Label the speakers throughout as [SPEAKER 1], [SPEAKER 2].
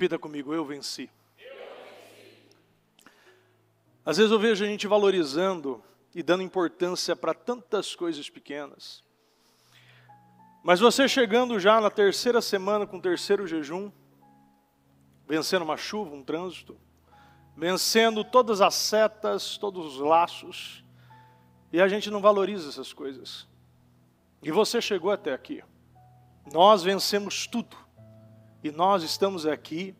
[SPEAKER 1] Repita comigo, eu venci. Às vezes eu vejo a gente valorizando e dando importância para tantas coisas pequenas. Mas você chegando já na terceira semana com o terceiro jejum, vencendo uma chuva, um trânsito, vencendo todas as setas, todos os laços, e a gente não valoriza essas coisas. E você chegou até aqui. Nós vencemos tudo. E nós estamos aqui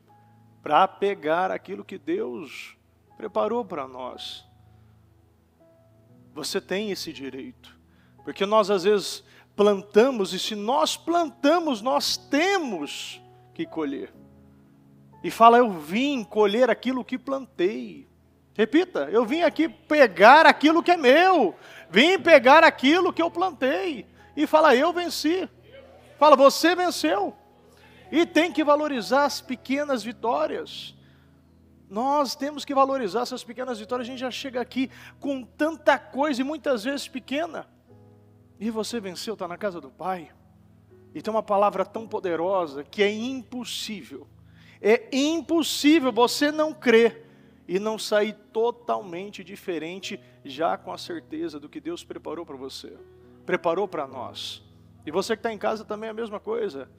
[SPEAKER 1] para pegar aquilo que Deus preparou para nós. Você tem esse direito. Porque nós às vezes plantamos, e se nós plantamos, nós temos que colher. E fala, eu vim colher aquilo que plantei. Repita, eu vim aqui pegar aquilo que é meu. Vim pegar aquilo que eu plantei. E fala, eu venci. Fala, você venceu. E tem que valorizar as pequenas vitórias. Nós temos que valorizar essas pequenas vitórias. A gente já chega aqui com tanta coisa e muitas vezes pequena. E você venceu, está na casa do Pai. E tem uma palavra tão poderosa que é impossível. É impossível você não crer e não sair totalmente diferente, já com a certeza do que Deus preparou para você. Preparou para nós. E você que está em casa também é a mesma coisa.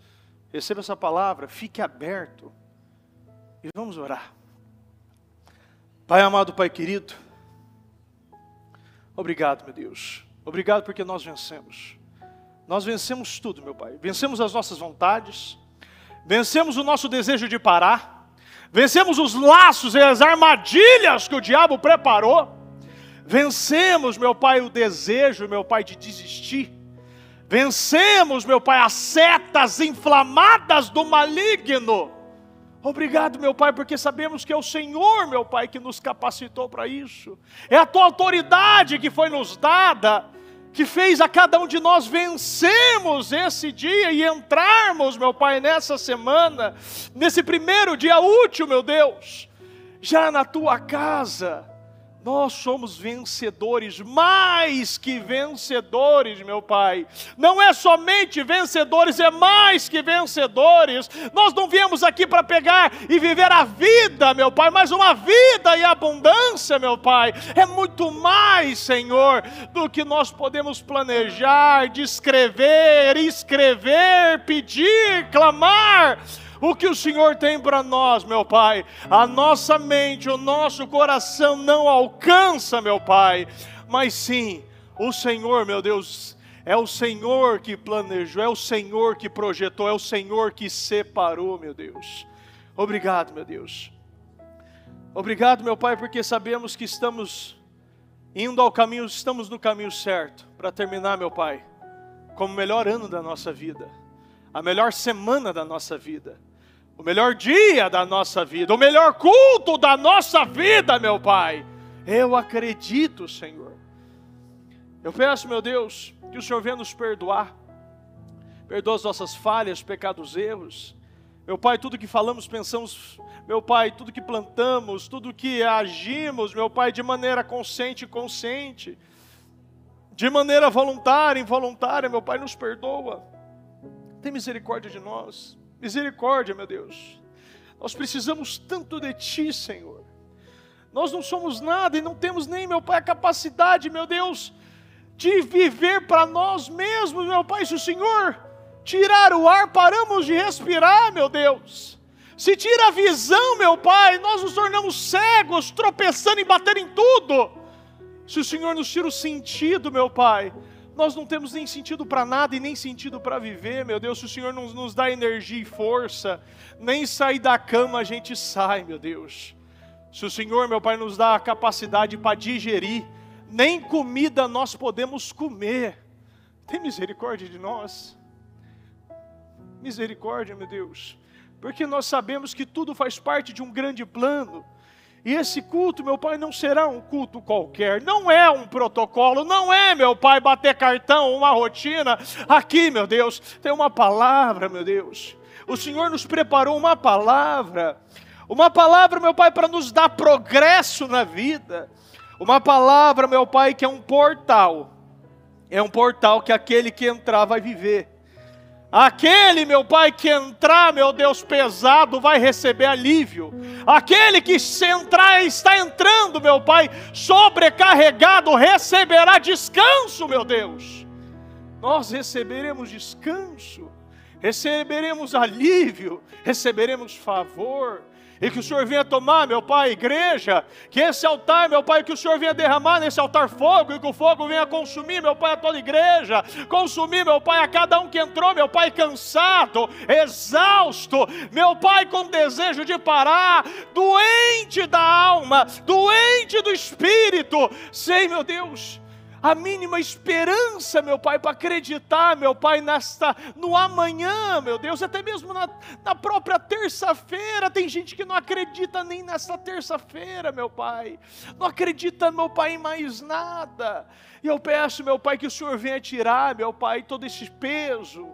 [SPEAKER 1] Receba essa palavra, fique aberto. E vamos orar. Pai amado, Pai querido, obrigado, meu Deus. Obrigado porque nós vencemos. Nós vencemos tudo, meu Pai. Vencemos as nossas vontades. Vencemos o nosso desejo de parar. Vencemos os laços e as armadilhas que o diabo preparou. Vencemos, meu Pai, o desejo, meu Pai, de desistir. Vencemos, meu Pai, as setas inflamadas do maligno. Obrigado, meu Pai, porque sabemos que é o Senhor, meu Pai, que nos capacitou para isso. É a Tua autoridade que foi nos dada, que fez a cada um de nós vencermos esse dia e entrarmos, meu Pai, nessa semana, nesse primeiro dia útil, meu Deus, já na Tua casa. Nós somos vencedores, mais que vencedores, meu Pai. Não é somente vencedores, é mais que vencedores. Nós não viemos aqui para pegar e viver a vida, meu Pai, mas uma vida em abundância, meu Pai. É muito mais, Senhor, do que nós podemos planejar, descrever, escrever, pedir, clamar. O que o Senhor tem para nós, meu Pai, a nossa mente, o nosso coração não alcança, meu Pai, mas sim, o Senhor, meu Deus, é o Senhor que planejou, é o Senhor que projetou, é o Senhor que separou, meu Deus. Obrigado, meu Deus. Obrigado, meu Pai, porque sabemos que estamos indo ao caminho, estamos no caminho certo, para terminar, meu Pai, como o melhor ano da nossa vida, a melhor semana da nossa vida. O melhor dia da nossa vida, o melhor culto da nossa vida, meu Pai. Eu acredito, Senhor. Eu peço, meu Deus, que o Senhor venha nos perdoar. Perdoa as nossas falhas, pecados, erros. Meu Pai, tudo que falamos, pensamos, meu Pai, tudo que plantamos, tudo que agimos, meu Pai, de maneira consciente e inconsciente, de maneira voluntária e involuntária, meu Pai, nos perdoa. Tem misericórdia de nós. Misericórdia, meu Deus. Nós precisamos tanto de Ti, Senhor. Nós não somos nada e não temos nem, meu Pai, a capacidade, meu Deus, de viver para nós mesmos, meu Pai. Se o Senhor tirar o ar, paramos de respirar, meu Deus. Se tira a visão, meu Pai, nós nos tornamos cegos, tropeçando e batendo em tudo. Se o Senhor nos tira o sentido, meu Pai, nós não temos nem sentido para nada e nem sentido para viver, meu Deus. Se o Senhor não nos dá energia e força, nem sair da cama a gente sai, meu Deus. Se o Senhor, meu Pai, nos dá a capacidade para digerir, nem comida nós podemos comer. Tem misericórdia de nós. Misericórdia, meu Deus. Porque nós sabemos que tudo faz parte de um grande plano. E esse culto, meu Pai, não será um culto qualquer, não é um protocolo, não é, meu Pai, bater cartão, uma rotina. Aqui, meu Deus, tem uma palavra, meu Deus. O Senhor nos preparou uma palavra, meu Pai, para nos dar progresso na vida. Uma palavra, meu Pai, que é um portal que aquele que entrar vai viver. Aquele, meu Pai, que entrar, meu Deus, pesado, vai receber alívio. Aquele que se entrar, está entrando, meu Pai, sobrecarregado, receberá descanso, meu Deus. Nós receberemos descanso, receberemos alívio, receberemos favor. E que o Senhor venha tomar, meu Pai, igreja, que esse altar, meu Pai, que o Senhor venha derramar nesse altar fogo, e que o fogo venha consumir, meu Pai, a toda a igreja, consumir, meu Pai, a cada um que entrou, meu Pai, cansado, exausto, meu Pai, com desejo de parar, doente da alma, doente do espírito, sem, meu Deus, a mínima esperança, meu Pai, para acreditar, meu Pai, no amanhã, meu Deus, até mesmo na própria terça-feira. Tem gente que não acredita nem nessa terça-feira, meu Pai, não acredita, meu Pai, em mais nada. E eu peço, meu Pai, que o Senhor venha tirar, meu Pai, todo esse peso,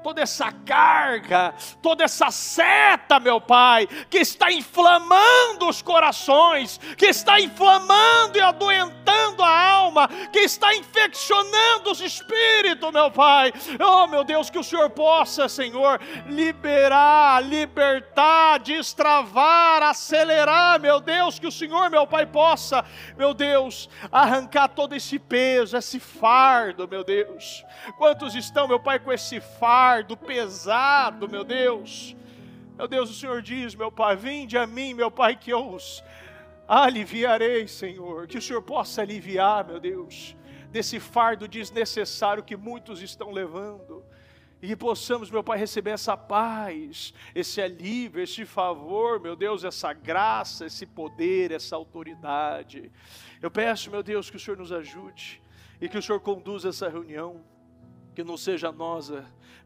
[SPEAKER 1] toda essa carga, toda essa seta, meu Pai, que está inflamando os corações, que está inflamando e adoentando a alma, que está infeccionando os espíritos, meu Pai. Oh, meu Deus, que o Senhor possa, Senhor, liberar, libertar, destravar, acelerar, meu Deus, que o Senhor, meu Pai, possa, meu Deus, arrancar todo esse peso, esse fardo, meu Deus. Quantos estão, meu Pai, com esse fardo pesado, meu Deus? Meu Deus, o Senhor diz, meu Pai, vinde a mim, meu Pai, que eu os aliviarei, Senhor. Que o Senhor possa aliviar, meu Deus, desse fardo desnecessário que muitos estão levando. E que possamos, meu Pai, receber essa paz, esse alívio, esse favor, meu Deus, essa graça, esse poder, essa autoridade. Eu peço, meu Deus, que o Senhor nos ajude e que o Senhor conduza essa reunião. Que não seja nós,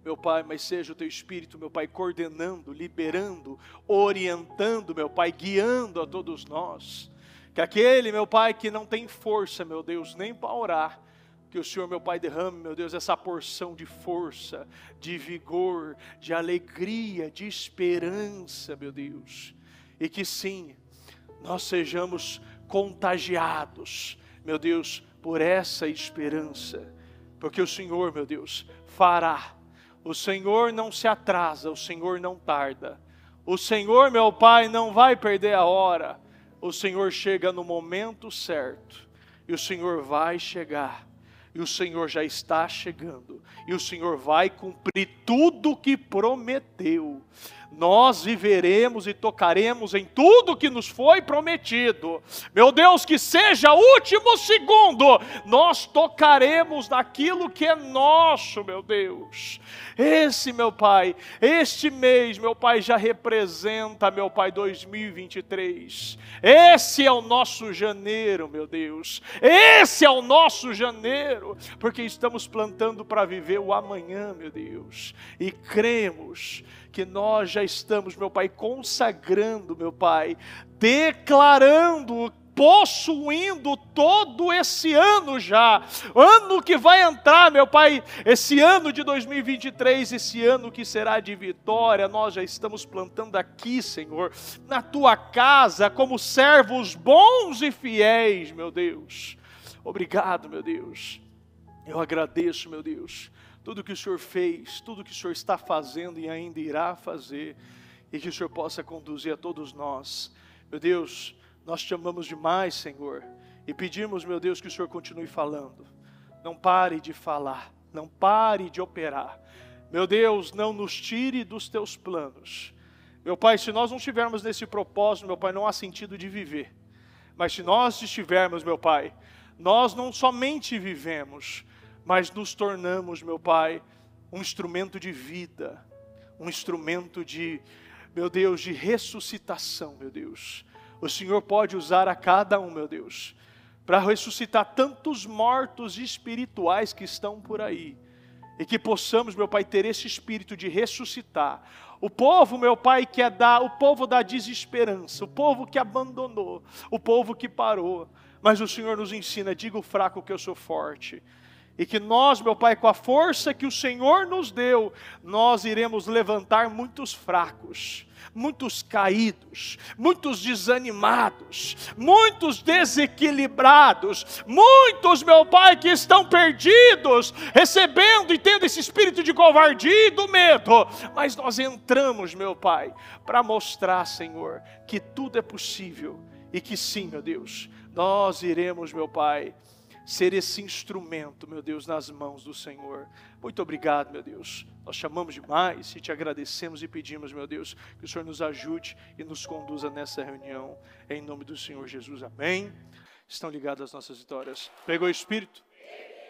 [SPEAKER 1] meu Pai, mas seja o Teu Espírito, meu Pai, coordenando, liberando, orientando, meu Pai, guiando a todos nós. Que aquele, meu Pai, que não tem força, meu Deus, nem para orar, que o Senhor, meu Pai, derrame, meu Deus, essa porção de força, de vigor, de alegria, de esperança, meu Deus. E que sim, nós sejamos contagiados, meu Deus, por essa esperança. Porque o Senhor, meu Deus, fará. O Senhor não se atrasa, o Senhor não tarda. O Senhor, meu Pai, não vai perder a hora. O Senhor chega no momento certo. E o Senhor vai chegar. E o Senhor já está chegando. E o Senhor vai cumprir tudo o que prometeu. Nós viveremos e tocaremos em tudo que nos foi prometido. Meu Deus, que seja o último segundo, nós tocaremos naquilo que é nosso, meu Deus. Esse, meu Pai, este mês, meu Pai, já representa, meu Pai, 2023. Esse é o nosso janeiro, meu Deus. Esse é o nosso janeiro, porque estamos plantando para viver o amanhã, meu Deus. E cremos que nós já estamos, meu Pai, consagrando, meu Pai, declarando, possuindo todo esse ano já, ano que vai entrar, meu Pai, esse ano de 2023, esse ano que será de vitória, nós já estamos plantando aqui, Senhor, na Tua casa, como servos bons e fiéis, meu Deus. Obrigado, meu Deus. Eu agradeço, meu Deus, tudo que o Senhor fez, tudo que o Senhor está fazendo e ainda irá fazer, e que o Senhor possa conduzir a todos nós. Meu Deus, nós te amamos demais, Senhor, e pedimos, meu Deus, que o Senhor continue falando. Não pare de falar, não pare de operar. Meu Deus, não nos tire dos teus planos. Meu Pai, se nós não estivermos nesse propósito, meu Pai, não há sentido de viver. Mas se nós estivermos, meu Pai, nós não somente vivemos, mas nos tornamos, meu Pai, um instrumento de vida, um instrumento de, meu Deus, de ressuscitação, meu Deus. O Senhor pode usar a cada um, meu Deus, para ressuscitar tantos mortos espirituais que estão por aí. E que possamos, meu Pai, ter esse espírito de ressuscitar. O povo, meu Pai, o povo da desesperança, o povo que abandonou, o povo que parou. Mas o Senhor nos ensina, diga o fraco que eu sou forte. E que nós, meu Pai, com a força que o Senhor nos deu, nós iremos levantar muitos fracos, muitos caídos, muitos desanimados, muitos desequilibrados, muitos, meu Pai, que estão perdidos, recebendo e tendo esse espírito de covardia e do medo. Mas nós entramos, meu Pai, para mostrar, Senhor, que tudo é possível e que sim, meu Deus, nós iremos, meu Pai, ser esse instrumento, meu Deus, nas mãos do Senhor. Muito obrigado, meu Deus. Nós chamamos demais e te agradecemos e pedimos, meu Deus, que o Senhor nos ajude e nos conduza nessa reunião. Em nome do Senhor Jesus. Amém. Estão ligadas as nossas vitórias. Pegou o Espírito?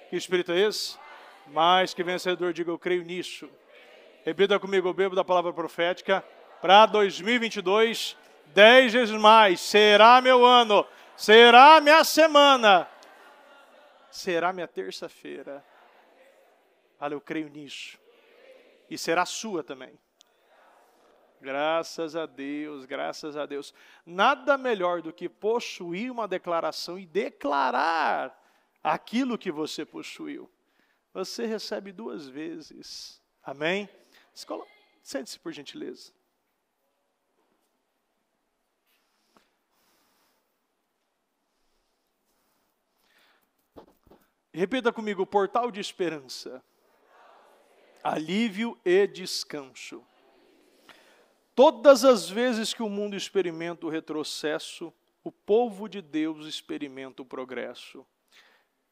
[SPEAKER 1] Que Espírito é esse? Mais que vencedor, diga eu creio nisso. Repita comigo, eu bebo da palavra profética. Para 2022, 10 vezes mais. Será meu ano. Será minha semana. Será minha terça-feira. Olha, eu creio nisso. E será sua também. Graças a Deus, graças a Deus. Nada melhor do que possuir uma declaração e declarar aquilo que você possuiu. Você recebe 2 vezes. Amém? Sente-se por gentileza. Repita comigo, portal de esperança, alívio e descanso. Todas as vezes que o mundo experimenta o retrocesso, o povo de Deus experimenta o progresso.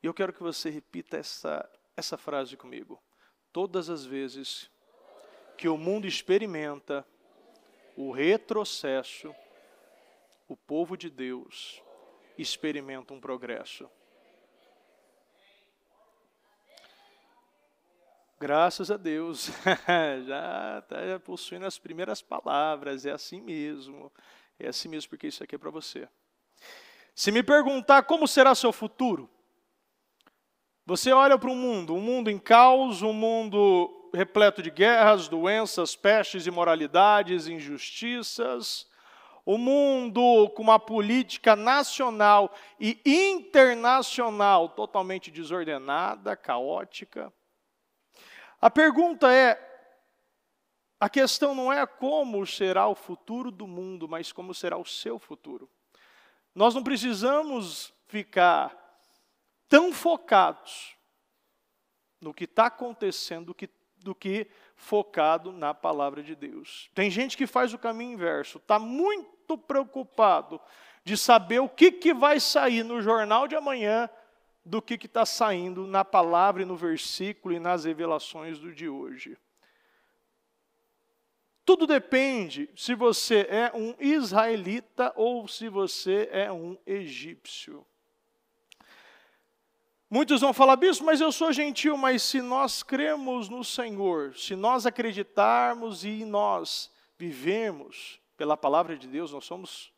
[SPEAKER 1] E eu quero que você repita essa frase comigo. Todas as vezes que o mundo experimenta o retrocesso, o povo de Deus experimenta um progresso. Graças a Deus, já está possuindo as primeiras palavras, é assim mesmo porque isso aqui é para você. Se me perguntar como será seu futuro, você olha para um mundo em caos, um mundo repleto de guerras, doenças, pestes, imoralidades, injustiças, um mundo com uma política nacional e internacional totalmente desordenada, caótica. A pergunta a questão não é como será o futuro do mundo, mas como será o seu futuro. Nós não precisamos ficar tão focados no que está acontecendo do que focado na palavra de Deus. Tem gente que faz o caminho inverso, está muito preocupado de saber o que vai sair no jornal de amanhã, do que está saindo na palavra e no versículo e nas revelações do de hoje. Tudo depende se você é um israelita ou se você é um egípcio. Muitos vão falar, bispo, mas eu sou gentil, mas se nós cremos no Senhor, se nós acreditarmos e nós vivemos pela palavra de Deus, nós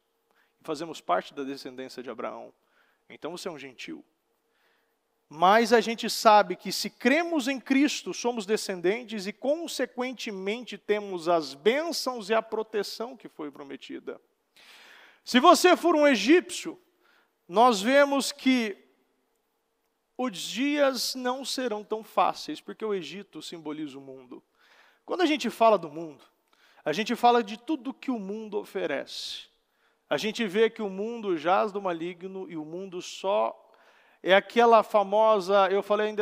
[SPEAKER 1] fazemos parte da descendência de Abraão. Então você é um gentil. Mas a gente sabe que se cremos em Cristo, somos descendentes e, consequentemente, temos as bênçãos e a proteção que foi prometida. Se você for um egípcio, nós vemos que os dias não serão tão fáceis, porque o Egito simboliza o mundo. Quando a gente fala do mundo, a gente fala de tudo que o mundo oferece. A gente vê que o mundo jaz do maligno e o mundo só é aquela famosa, eu falei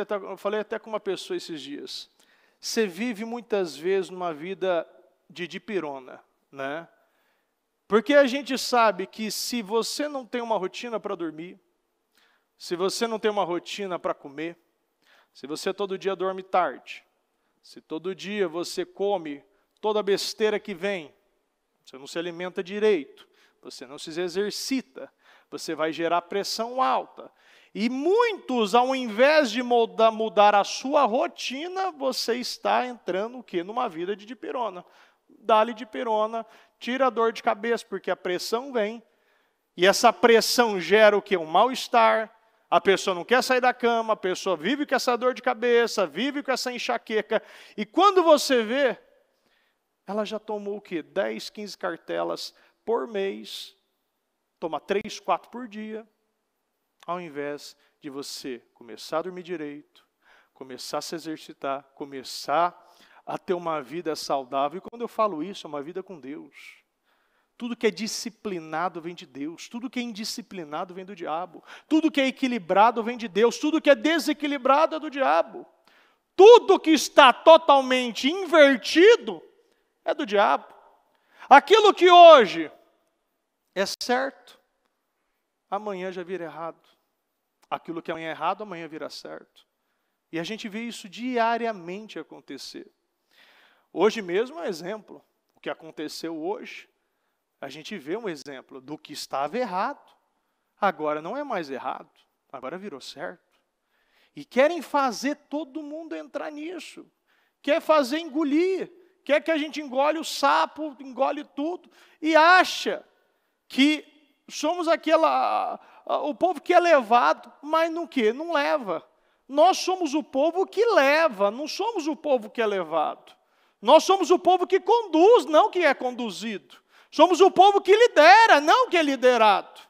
[SPEAKER 1] até com uma pessoa esses dias. Você vive muitas vezes numa vida de dipirona, né? Porque a gente sabe que se você não tem uma rotina para dormir, se você não tem uma rotina para comer, se você todo dia dorme tarde, se todo dia você come toda a besteira que vem, você não se alimenta direito, você não se exercita, você vai gerar pressão alta. E muitos, ao invés de mudar a sua rotina, você está entrando o quê? Numa vida de dipirona. Dá-lhe dipirona, tira a dor de cabeça, porque a pressão vem. E essa pressão gera o quê? Um mal-estar. A pessoa não quer sair da cama, a pessoa vive com essa dor de cabeça, vive com essa enxaqueca. E quando você vê, ela já tomou o quê? 10, 15 cartelas por mês. Toma 3, 4 por dia. Ao invés de você começar a dormir direito, começar a se exercitar, começar a ter uma vida saudável. E quando eu falo isso, é uma vida com Deus. Tudo que é disciplinado vem de Deus. Tudo que é indisciplinado vem do diabo. Tudo que é equilibrado vem de Deus. Tudo que é desequilibrado é do diabo. Tudo que está totalmente invertido é do diabo. Aquilo que hoje é certo, amanhã já vira errado. Aquilo que amanhã é errado, amanhã vira certo. E a gente vê isso diariamente acontecer. Hoje mesmo é um exemplo. O que aconteceu hoje, a gente vê um exemplo do que estava errado. Agora não é mais errado, agora virou certo. E querem fazer todo mundo entrar nisso. Quer fazer engolir. Quer que a gente engole o sapo, engole tudo. E acha que somos o povo que é levado, mas no quê? Não leva. Nós somos o povo que leva, não somos o povo que é levado. Nós somos o povo que conduz, não que é conduzido. Somos o povo que lidera, não que é liderado.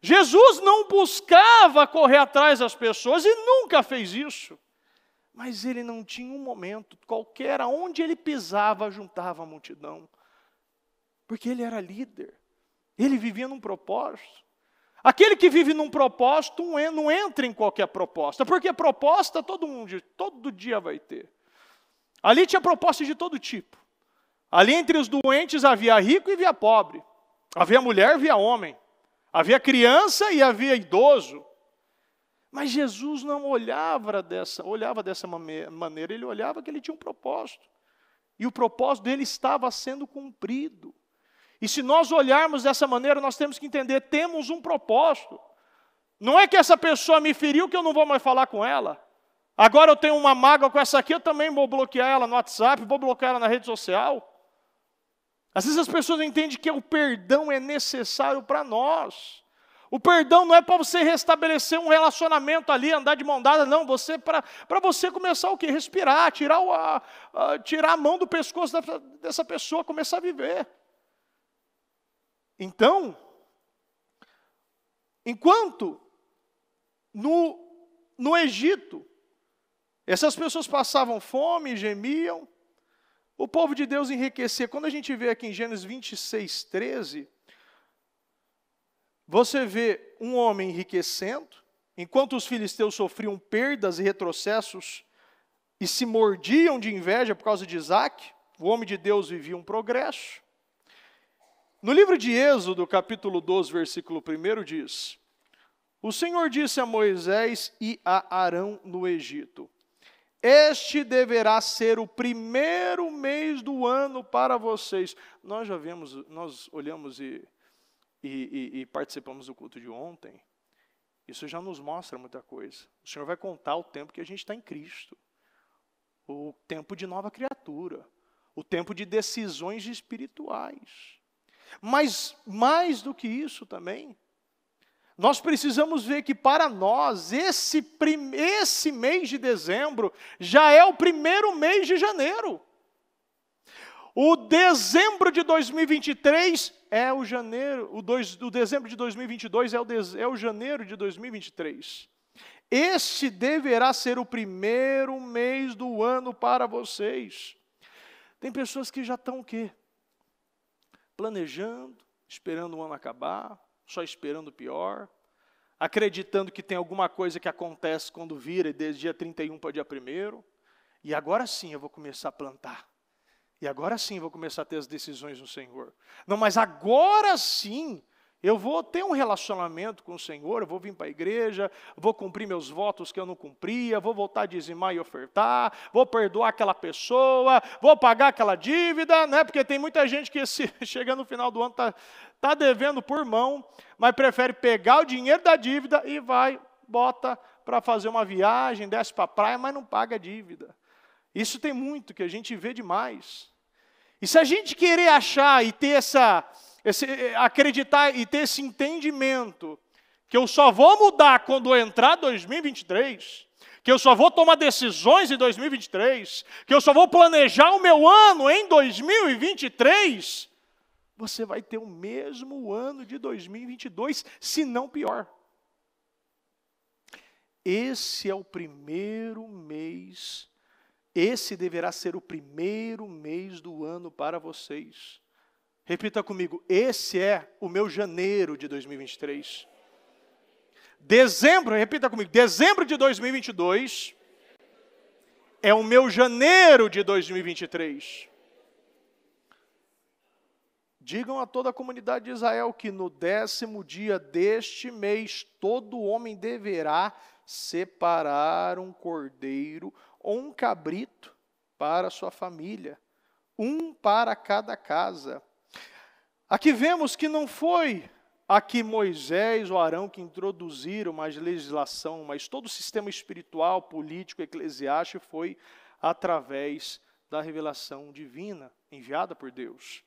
[SPEAKER 1] Jesus não buscava correr atrás das pessoas e nunca fez isso. Mas ele não tinha um momento qualquer, onde ele pisava, juntava a multidão. Porque ele era líder. Ele vivia num propósito. Aquele que vive num propósito não entra em qualquer proposta. Porque proposta todo dia vai ter. Ali tinha proposta de todo tipo. Ali entre os doentes havia rico e havia pobre. Havia mulher e havia homem. Havia criança e havia idoso. Mas Jesus não olhava dessa maneira. Ele olhava que ele tinha um propósito. E o propósito dele estava sendo cumprido. E se nós olharmos dessa maneira, nós temos que entender, temos um propósito. Não é que essa pessoa me feriu que eu não vou mais falar com ela. Agora eu tenho uma mágoa com essa aqui, eu também vou bloquear ela no WhatsApp, vou bloquear ela na rede social. Às vezes as pessoas não entendem que o perdão é necessário para nós. O perdão não é para você restabelecer um relacionamento ali, andar de mão dada, não. Para você começar o quê? Respirar, tirar a mão do pescoço dessa pessoa, começar a viver. Então, enquanto no Egito, essas pessoas passavam fome, gemiam, o povo de Deus enriquecia. Quando a gente vê aqui em Gênesis 26, 13, você vê um homem enriquecendo, enquanto os filisteus sofriam perdas e retrocessos e se mordiam de inveja por causa de Isaac, o homem de Deus vivia um progresso. No livro de Êxodo, capítulo 12, versículo 1, diz: o Senhor disse a Moisés e a Arão no Egito: este deverá ser o primeiro mês do ano para vocês. Nós olhamos e participamos do culto de ontem. Isso já nos mostra muita coisa. O Senhor vai contar o tempo que a gente está em Cristo. O tempo de nova criatura. O tempo de decisões espirituais. Mas, mais do que isso também, nós precisamos ver que para nós, esse mês de dezembro, já é o primeiro mês de janeiro. O dezembro de 2023 é o janeiro, o dezembro de 2022 é o janeiro de 2023. Este deverá ser o primeiro mês do ano para vocês. Tem pessoas que já estão o quê? Planejando, esperando o ano acabar, só esperando o pior, acreditando que tem alguma coisa que acontece quando vira, desde dia 31 para dia 1º, e agora sim eu vou começar a plantar. E agora sim eu vou começar a ter as decisões no Senhor. Não, mas agora sim eu vou ter um relacionamento com o Senhor, eu vou vir para a igreja, vou cumprir meus votos que eu não cumpria, vou voltar a dizimar e ofertar, vou perdoar aquela pessoa, vou pagar aquela dívida, né? Porque tem muita gente que chega no final do ano, tá devendo por mão, mas prefere pegar o dinheiro da dívida e bota para fazer uma viagem, desce para a praia, mas não paga a dívida. Isso tem muito, que a gente vê demais. E se a gente querer achar e ter acreditar e ter esse entendimento, que eu só vou mudar quando entrar 2023, que eu só vou tomar decisões em 2023, que eu só vou planejar o meu ano em 2023, você vai ter o mesmo ano de 2022, se não pior. esse é o primeiro mês, esse deverá ser o primeiro mês do ano para vocês. Repita comigo, esse é o meu janeiro de 2023. Dezembro, repita comigo, dezembro de 2022 é o meu janeiro de 2023. Digam a toda a comunidade de Israel que no 10º dia deste mês, todo homem deverá separar um cordeiro ou um cabrito para a sua família, um para cada casa. Aqui vemos que não foi aqui Moisés ou Arão que introduziram uma legislação, mas todo o sistema espiritual, político, eclesiástico foi através da revelação divina enviada por Deus.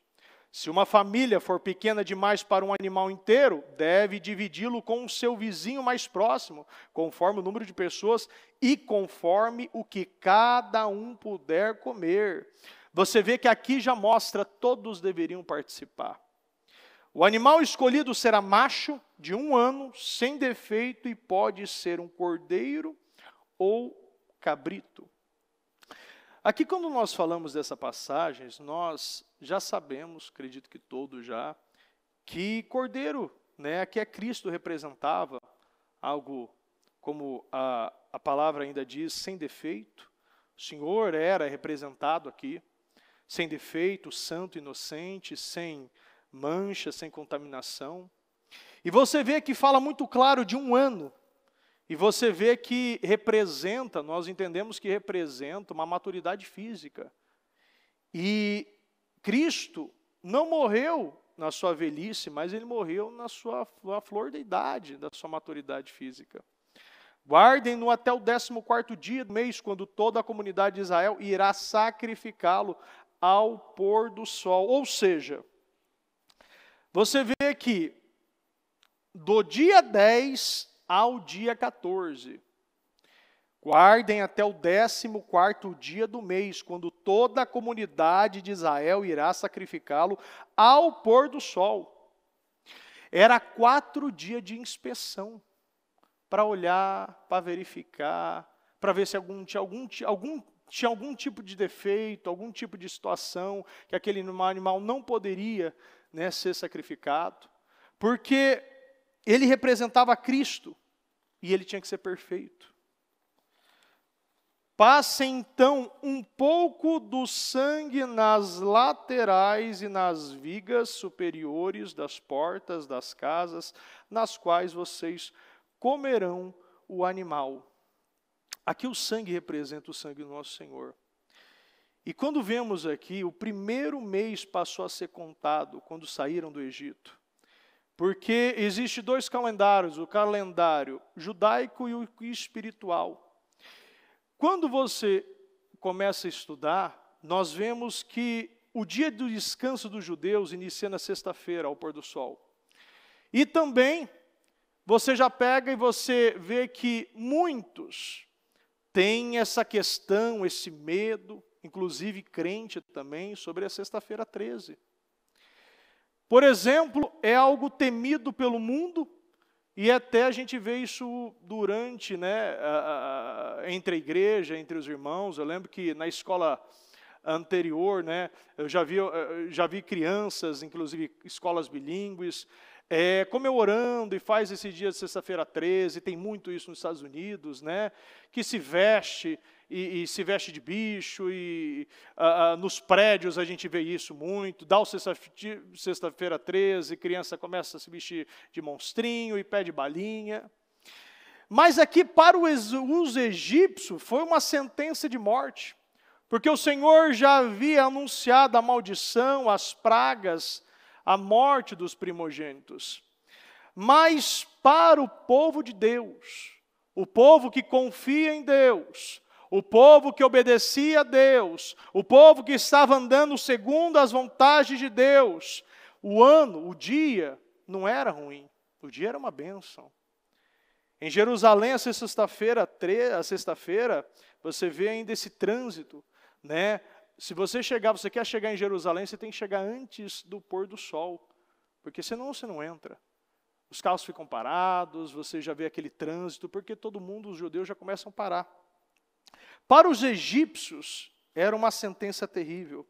[SPEAKER 1] Se uma família for pequena demais para um animal inteiro, deve dividi-lo com o seu vizinho mais próximo, conforme o número de pessoas e conforme o que cada um puder comer. Você vê que aqui já mostra, todos deveriam participar. O animal escolhido será macho, de 1 ano, sem defeito, e pode ser um cordeiro ou cabrito. Aqui, quando nós falamos dessa passagem, nós já sabemos, acredito que todos já, que cordeiro, que é Cristo, representava algo, como a palavra ainda diz, sem defeito. O Senhor era representado aqui, sem defeito, santo, inocente, sem mancha, sem contaminação. E você vê que fala muito claro de 1 ano. E você vê que representa, nós entendemos que representa uma maturidade física. E Cristo não morreu na sua velhice, mas ele morreu na flor da idade, da sua maturidade física. Guardem-no até o 14º dia do mês, quando toda a comunidade de Israel irá sacrificá-lo ao pôr do sol. Ou seja, você vê que do dia 10 ao dia 14. Guardem até o 14º dia do mês, quando toda a comunidade de Israel irá sacrificá-lo ao pôr do sol. Era 4 dias de inspeção, para olhar, para verificar, para ver se tinha algum tipo de defeito, algum tipo de situação, que aquele animal não poderia ser sacrificado, porque ele representava Cristo, e ele tinha que ser perfeito. Passe então um pouco do sangue nas laterais e nas vigas superiores das portas das casas, nas quais vocês comerão o animal. Aqui o sangue representa o sangue do nosso Senhor. E quando vemos aqui, o primeiro mês passou a ser contado quando saíram do Egito. Porque existe 2 calendários, o calendário judaico e o espiritual. Quando você começa a estudar, nós vemos que o dia do descanso dos judeus inicia na sexta-feira, ao pôr do sol. E também, você já pega e você vê que muitos têm essa questão, esse medo, inclusive crente também, sobre a sexta-feira 13. Por exemplo, é algo temido pelo mundo, e até a gente vê isso durante, entre a igreja, entre os irmãos. Eu lembro que na escola anterior, eu já vi crianças, inclusive escolas bilíngues, comemorando e faz esse dia de sexta-feira 13, tem muito isso nos Estados Unidos, que se veste e se veste de bicho, e nos prédios a gente vê isso muito, dá o sexta-feira 13, criança começa a se vestir de monstrinho e pede balinha. Mas aqui para os egípcios foi uma sentença de morte, porque o Senhor já havia anunciado a maldição, as pragas, a morte dos primogênitos. Mas para o povo de Deus, o povo que confia em Deus, o povo que obedecia a Deus, o povo que estava andando segundo as vontades de Deus, o dia não era ruim, o dia era uma bênção. Em Jerusalém, a sexta-feira, você vê ainda esse trânsito, Se você quer chegar em Jerusalém, você tem que chegar antes do pôr do sol, porque senão você não entra. os carros ficam parados, você já vê aquele trânsito, porque todo mundo, os judeus já começam a parar. Para os egípcios, era uma sentença terrível,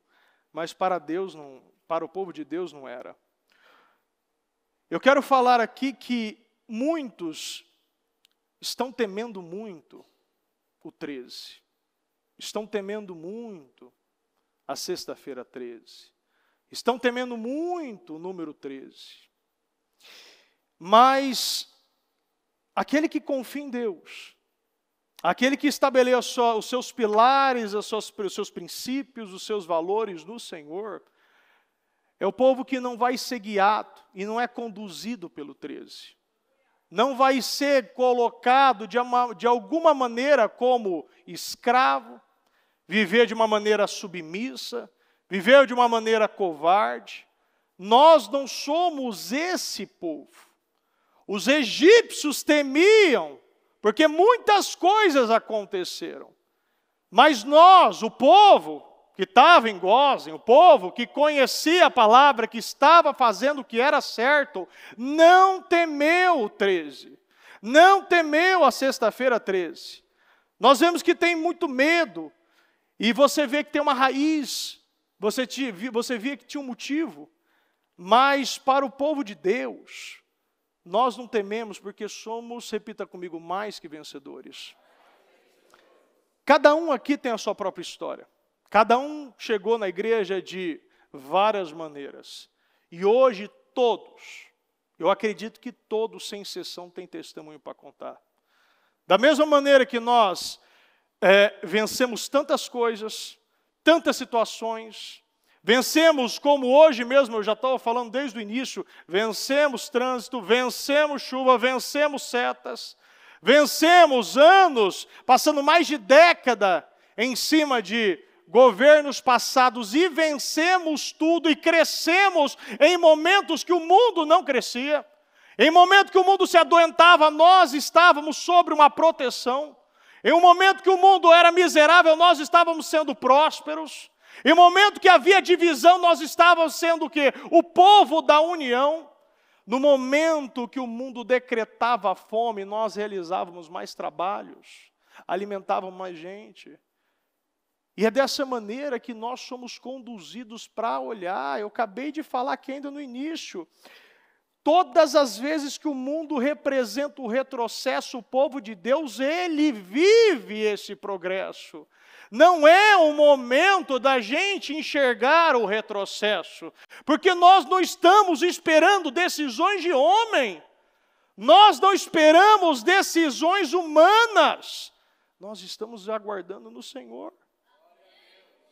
[SPEAKER 1] mas para Deus, não, para o povo de Deus não era. Eu quero falar aqui que muitos estão temendo muito o 13. Estão temendo muito a sexta-feira 13. Estão temendo muito o número 13. Mas aquele que confia em Deus, aquele que estabelece os seus pilares, os seus princípios, os seus valores no Senhor, é o povo que não vai ser guiado e não é conduzido pelo 13. Não vai ser colocado de alguma maneira como escravo, viver de uma maneira submissa, viver de uma maneira covarde. Nós não somos esse povo. Os egípcios temiam, porque muitas coisas aconteceram. Mas nós, o povo que estava em Gósen, o povo que conhecia a palavra, que estava fazendo o que era certo, não temeu o 13. Não temeu a sexta-feira 13. Nós vemos que tem muito medo. E você vê que tem uma raiz, você via que tinha um motivo, mas para o povo de Deus, nós não tememos porque somos, repita comigo, mais que vencedores. Cada um aqui tem a sua própria história, cada um chegou na igreja de várias maneiras, e hoje todos, eu acredito que todos, sem exceção, têm testemunho para contar. Da mesma maneira que nós vencemos tantas coisas, tantas situações, vencemos como hoje mesmo, eu já estava falando desde o início, vencemos trânsito, vencemos chuva, vencemos setas, vencemos anos, passando mais de década em cima de governos passados e vencemos tudo e crescemos em momentos que o mundo não crescia, em momento que o mundo se adoentava, nós estávamos sobre uma proteção. Em um momento que o mundo era miserável, nós estávamos sendo prósperos. Em um momento que havia divisão, nós estávamos sendo o quê? O povo da união. No momento que o mundo decretava fome, nós realizávamos mais trabalhos, alimentávamos mais gente. E é dessa maneira que nós somos conduzidos para olhar. Eu acabei de falar aqui ainda no início. Todas as vezes que o mundo representa o retrocesso, o povo de Deus, ele vive esse progresso. Não é o momento da gente enxergar o retrocesso, porque nós não estamos esperando decisões de homem, nós não esperamos decisões humanas, nós estamos aguardando no Senhor.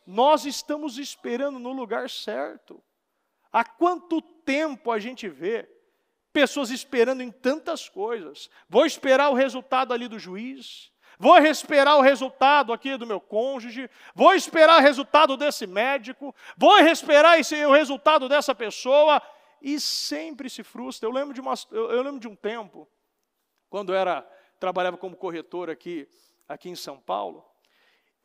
[SPEAKER 1] Nós estamos esperando no lugar certo. Há quanto tempo a gente vê pessoas esperando em tantas coisas. Vou esperar o resultado ali do juiz, vou esperar o resultado aqui do meu cônjuge, vou esperar o resultado desse médico, vou esperar o resultado dessa pessoa, e sempre se frustra. Eu lembro de um tempo, quando trabalhava como corretor aqui em São Paulo,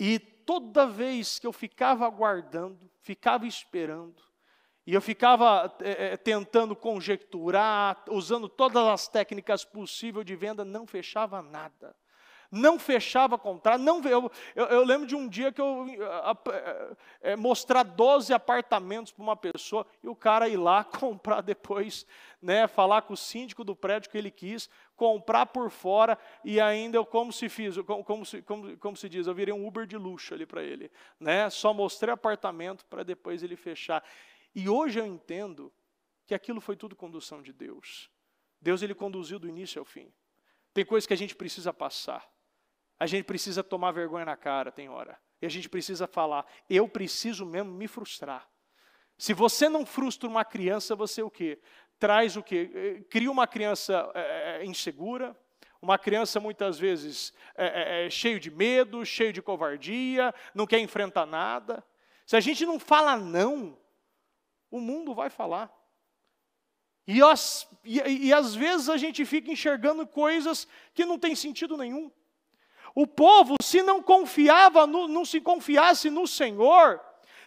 [SPEAKER 1] e toda vez que eu ficava aguardando, ficava esperando, e eu ficava tentando conjecturar, usando todas as técnicas possíveis de venda, não fechava nada. Não fechava contrato. Eu lembro de um dia que eu mostrar 12 apartamentos para uma pessoa, e o cara ir lá comprar depois, falar com o síndico do prédio que ele quis, comprar por fora, e ainda eu como se diz, eu virei um Uber de luxo ali para ele. Só mostrei apartamento para depois ele fechar. E hoje eu entendo que aquilo foi tudo condução de Deus. Deus, ele conduziu do início ao fim. Tem coisas que a gente precisa passar. A gente precisa tomar vergonha na cara, tem hora. E a gente precisa falar, eu preciso mesmo me frustrar. Se você não frustra uma criança, você o quê? Traz o quê? Cria uma criança insegura, uma criança muitas vezes cheio de medo, cheio de covardia, não quer enfrentar nada. Se a gente não fala não, o mundo vai falar. E às vezes a gente fica enxergando coisas que não tem sentido nenhum. O povo, se não se confiasse no Senhor,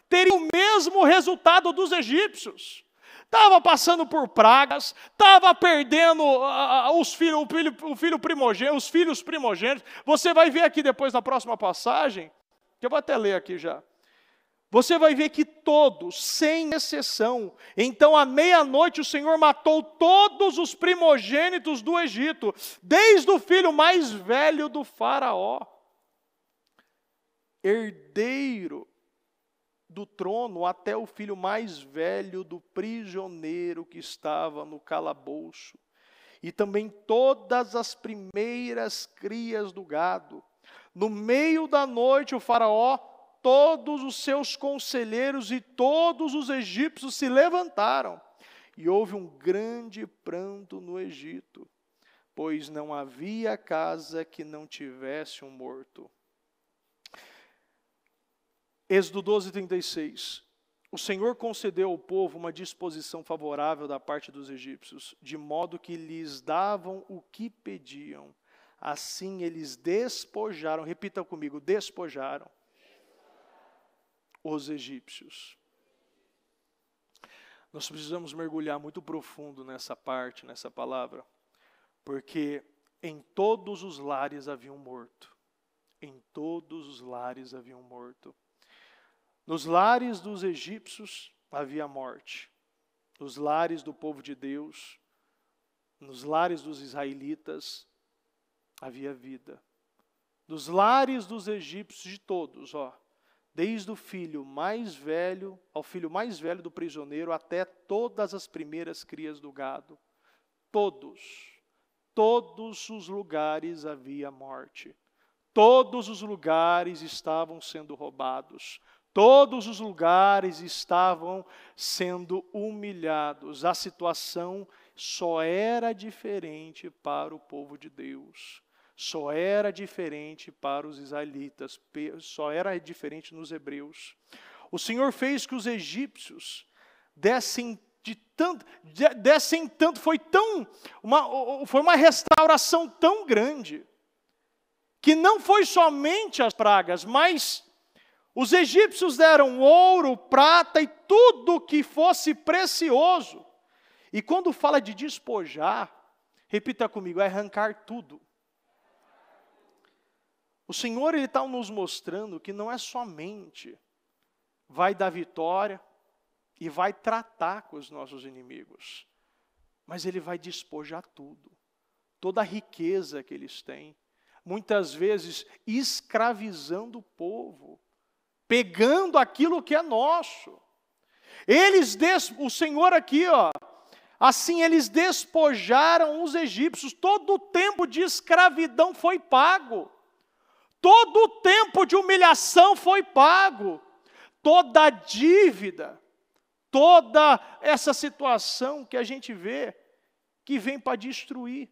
[SPEAKER 1] teria o mesmo resultado dos egípcios. estava passando por pragas, estava perdendo os filhos primogênitos. Você vai ver aqui depois na próxima passagem, que eu vou até ler aqui já. Você vai ver que todos, sem exceção, então à meia-noite o Senhor matou todos os primogênitos do Egito, desde o filho mais velho do faraó, herdeiro do trono, até o filho mais velho do prisioneiro que estava no calabouço, e também todas as primeiras crias do gado. No meio da noite o faraó, todos os seus conselheiros e todos os egípcios se levantaram, e houve um grande pranto no Egito, pois não havia casa que não tivesse um morto. Êxodo 12:36. O Senhor concedeu ao povo uma disposição favorável da parte dos egípcios, de modo que lhes davam o que pediam. Assim eles despojaram, repita comigo, despojaram os egípcios. Nós precisamos mergulhar muito profundo nessa parte, nessa palavra, porque em todos os lares havia um morto. Em todos os lares havia um morto. Nos lares dos egípcios havia morte. Nos lares do povo de Deus, nos lares dos israelitas, havia vida. Nos lares dos egípcios, de todos, desde o filho mais velho ao filho mais velho do prisioneiro, até todas as primeiras crias do gado. Todos os lugares havia morte. Todos os lugares estavam sendo roubados. Todos os lugares estavam sendo humilhados. A situação só era diferente para o povo de Deus. Só era diferente para os israelitas. Só era diferente nos hebreus. O Senhor fez que os egípcios dessem tanto, foi uma restauração tão grande, que não foi somente as pragas, mas os egípcios deram ouro, prata e tudo que fosse precioso. E quando fala de despojar, repita comigo, é arrancar tudo. O Senhor está nos mostrando que não é somente vai dar vitória e vai tratar com os nossos inimigos, mas Ele vai despojar tudo, toda a riqueza que eles têm, muitas vezes escravizando o povo, pegando aquilo que é nosso. O Senhor aqui, assim eles despojaram os egípcios, todo o tempo de escravidão foi pago, todo o tempo de humilhação foi pago, toda a dívida, toda essa situação que a gente vê, que vem para destruir.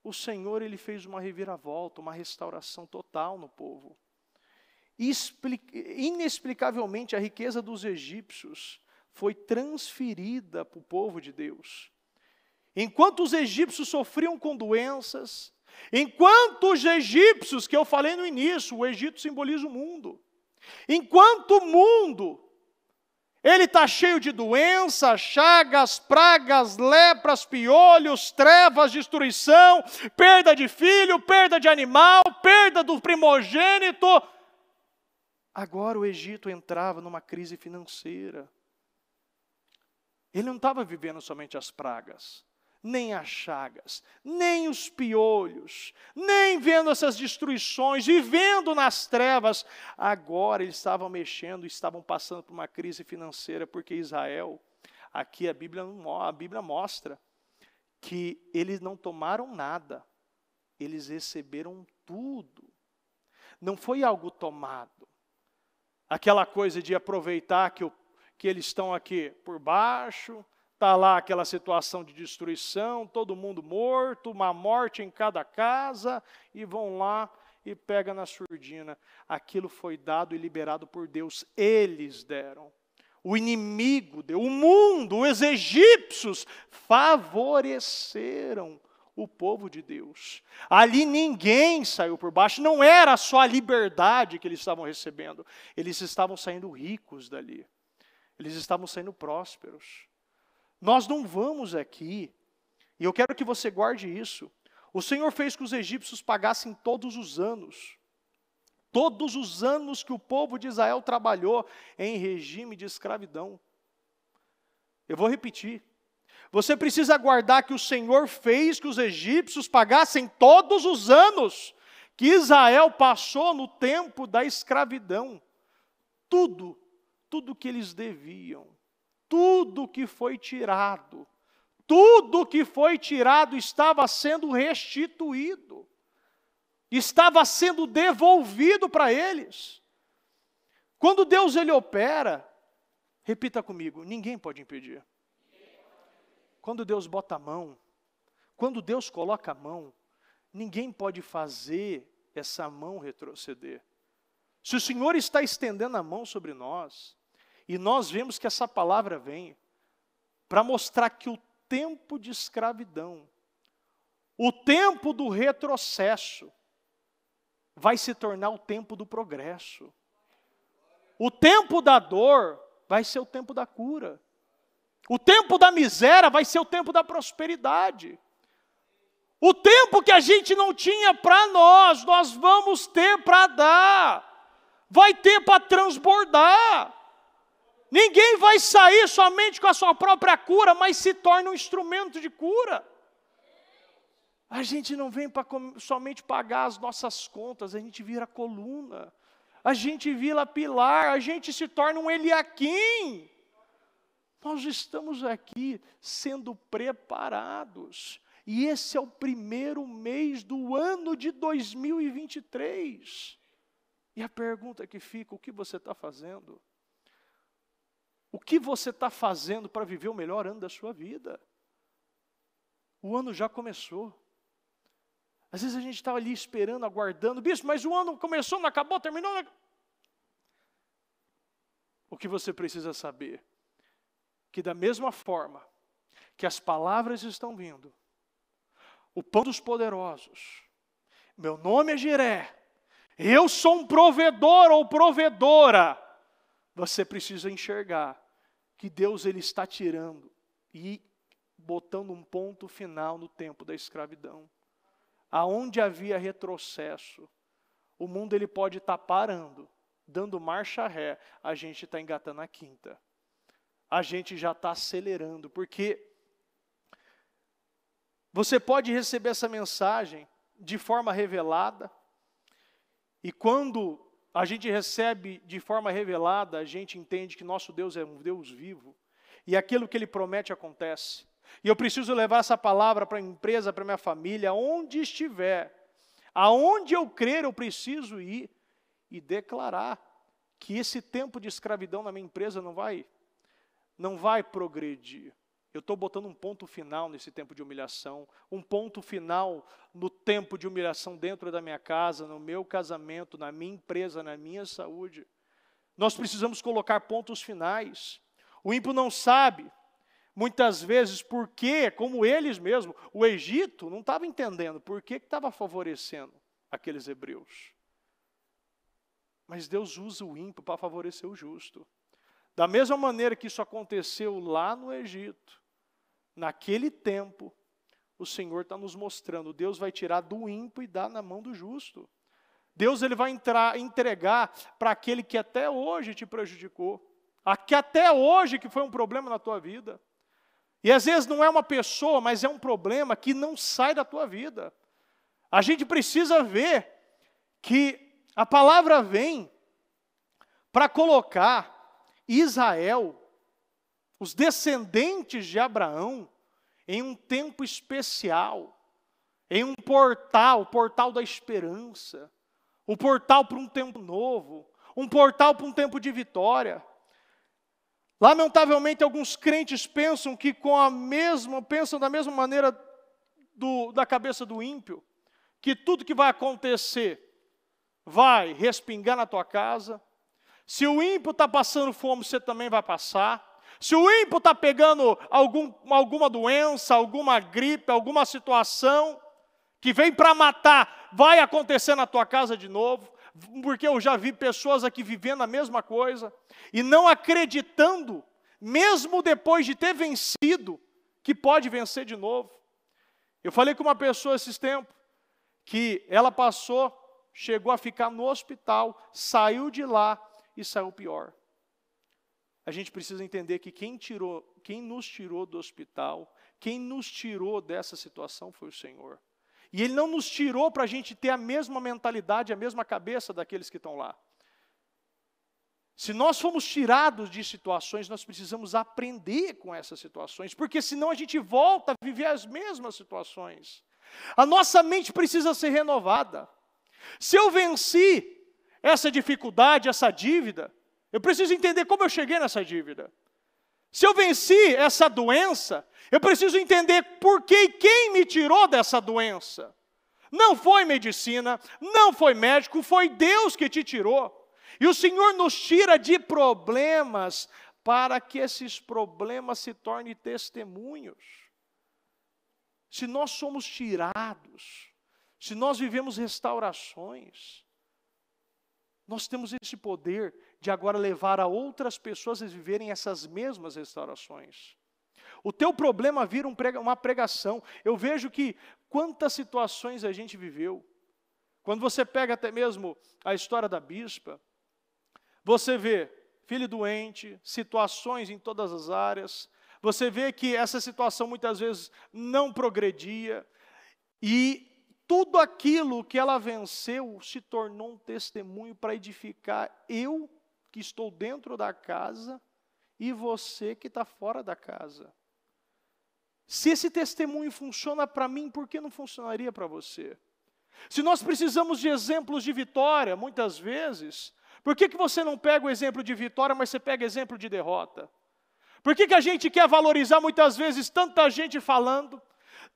[SPEAKER 1] O Senhor, Ele fez uma reviravolta, uma restauração total no povo. Inexplicavelmente, a riqueza dos egípcios foi transferida para o povo de Deus. Enquanto os egípcios sofriam com doenças, enquanto os egípcios, que eu falei no início, o Egito simboliza o mundo. Enquanto o mundo, ele está cheio de doenças, chagas, pragas, lepras, piolhos, trevas, destruição, perda de filho, perda de animal, perda do primogênito. Agora o Egito entrava numa crise financeira. Ele não estava vivendo somente as pragas, nem as chagas, nem os piolhos, nem vendo essas destruições, vivendo nas trevas. Agora eles estavam estavam passando por uma crise financeira, porque Israel, aqui a Bíblia mostra que eles não tomaram nada, eles receberam tudo. Não foi algo tomado. Aquela coisa de aproveitar que eles estão aqui por baixo, está lá aquela situação de destruição, todo mundo morto, uma morte em cada casa, e vão lá e pegam na surdina. Aquilo foi dado e liberado por Deus, eles deram. O inimigo deu, o mundo, os egípcios favoreceram o povo de Deus. Ali ninguém saiu por baixo, não era só a liberdade que eles estavam recebendo, eles estavam saindo ricos dali, eles estavam saindo prósperos. Nós não vamos aqui, e eu quero que você guarde isso. O Senhor fez que os egípcios pagassem todos os anos que o povo de Israel trabalhou em regime de escravidão. Eu vou repetir. Você precisa guardar que o Senhor fez que os egípcios pagassem todos os anos que Israel passou no tempo da escravidão. Tudo que eles deviam, tudo que foi tirado estava sendo restituído, estava sendo devolvido para eles. Quando Deus ele opera, repita comigo, ninguém pode impedir. Quando Deus bota a mão, quando Deus coloca a mão, ninguém pode fazer essa mão retroceder. Se o Senhor está estendendo a mão sobre nós, e nós vemos que essa palavra vem para mostrar que o tempo de escravidão, o tempo do retrocesso, vai se tornar o tempo do progresso. O tempo da dor vai ser o tempo da cura. O tempo da miséria vai ser o tempo da prosperidade. O tempo que a gente não tinha para nós vamos ter para dar. Vai ter para transbordar. Ninguém vai sair somente com a sua própria cura, mas se torna um instrumento de cura. A gente não vem para somente pagar as nossas contas, a gente vira coluna. A gente vira pilar, a gente se torna um Eliaquim. Nós estamos aqui sendo preparados. E esse é o primeiro mês do ano de 2023. E a pergunta que fica, o que você está fazendo? O que você está fazendo para viver o melhor ano da sua vida? O ano já começou. Às vezes a gente está ali esperando, aguardando. Bispo, mas o ano começou, não acabou, terminou. O que você precisa saber? Que da mesma forma que as palavras estão vindo, o pão dos poderosos, meu nome é Jiré, eu sou um provedor ou provedora, você precisa enxergar que Deus ele está tirando e botando um ponto final no tempo da escravidão. Aonde havia retrocesso, o mundo ele pode estar parando, dando marcha ré, a gente está engatando a quinta. A gente já está acelerando, porque você pode receber essa mensagem de forma revelada, e quando a gente recebe de forma revelada, a gente entende que nosso Deus é um Deus vivo, e aquilo que Ele promete acontece. E eu preciso levar essa palavra para a empresa, para a minha família, onde estiver. Aonde eu crer, eu preciso ir e declarar que esse tempo de escravidão na minha empresa não vai progredir. Eu estou botando um ponto final nesse tempo de humilhação, um ponto final no tempo de humilhação dentro da minha casa, no meu casamento, na minha empresa, na minha saúde. Nós precisamos colocar pontos finais. O ímpio não sabe, muitas vezes, por que, como eles mesmos, o Egito não estava entendendo por que estava favorecendo aqueles hebreus. Mas Deus usa o ímpio para favorecer o justo. Da mesma maneira que isso aconteceu lá no Egito, naquele tempo, o Senhor está nos mostrando, Deus vai tirar do ímpio e dar na mão do justo. Deus ele vai entregar para aquele que até hoje te prejudicou, que até hoje que foi um problema na tua vida. E às vezes não é uma pessoa, mas é um problema que não sai da tua vida. A gente precisa ver que a palavra vem para colocar Israel, os descendentes de Abraão, em um tempo especial, em um portal, o portal da esperança, o portal para um tempo novo, um portal para um tempo de vitória. Lamentavelmente, alguns crentes pensam pensam da mesma maneira da cabeça do ímpio, que tudo que vai acontecer vai respingar na tua casa. Se o ímpio está passando fome, você também vai passar. Se o ímpio está pegando alguma doença, alguma gripe, alguma situação que vem para matar, vai acontecer na tua casa de novo. Porque eu já vi pessoas aqui vivendo a mesma coisa e não acreditando mesmo depois de ter vencido, que pode vencer de novo. Eu falei com uma pessoa esses tempos, que ela chegou a ficar no hospital, saiu de lá e saiu pior. A gente precisa entender que quem nos tirou do hospital, quem nos tirou dessa situação foi o Senhor. E Ele não nos tirou para a gente ter a mesma mentalidade, a mesma cabeça daqueles que estão lá. Se nós fomos tirados de situações, nós precisamos aprender com essas situações, porque senão a gente volta a viver as mesmas situações. A nossa mente precisa ser renovada. Se eu venci essa dificuldade, essa dívida, eu preciso entender como eu cheguei nessa dívida. Se eu venci essa doença, eu preciso entender por que e quem me tirou dessa doença. Não foi medicina, não foi médico, foi Deus que te tirou. E o Senhor nos tira de problemas para que esses problemas se tornem testemunhos. Se nós somos tirados, se nós vivemos restaurações, nós temos esse poder de agora levar a outras pessoas a viverem essas mesmas restaurações. O teu problema vira uma pregação. Eu vejo que quantas situações a gente viveu. Quando você pega até mesmo a história da bispa, você vê filho doente, situações em todas as áreas. Você vê que essa situação muitas vezes não progredia. E tudo aquilo que ela venceu se tornou um testemunho para edificar eu que estou dentro da casa e você que está fora da casa. Se esse testemunho funciona para mim, por que não funcionaria para você? Se nós precisamos de exemplos de vitória, muitas vezes, por que você não pega o exemplo de vitória, mas você pega exemplo de derrota? Por que a gente quer valorizar muitas vezes tanta gente falando,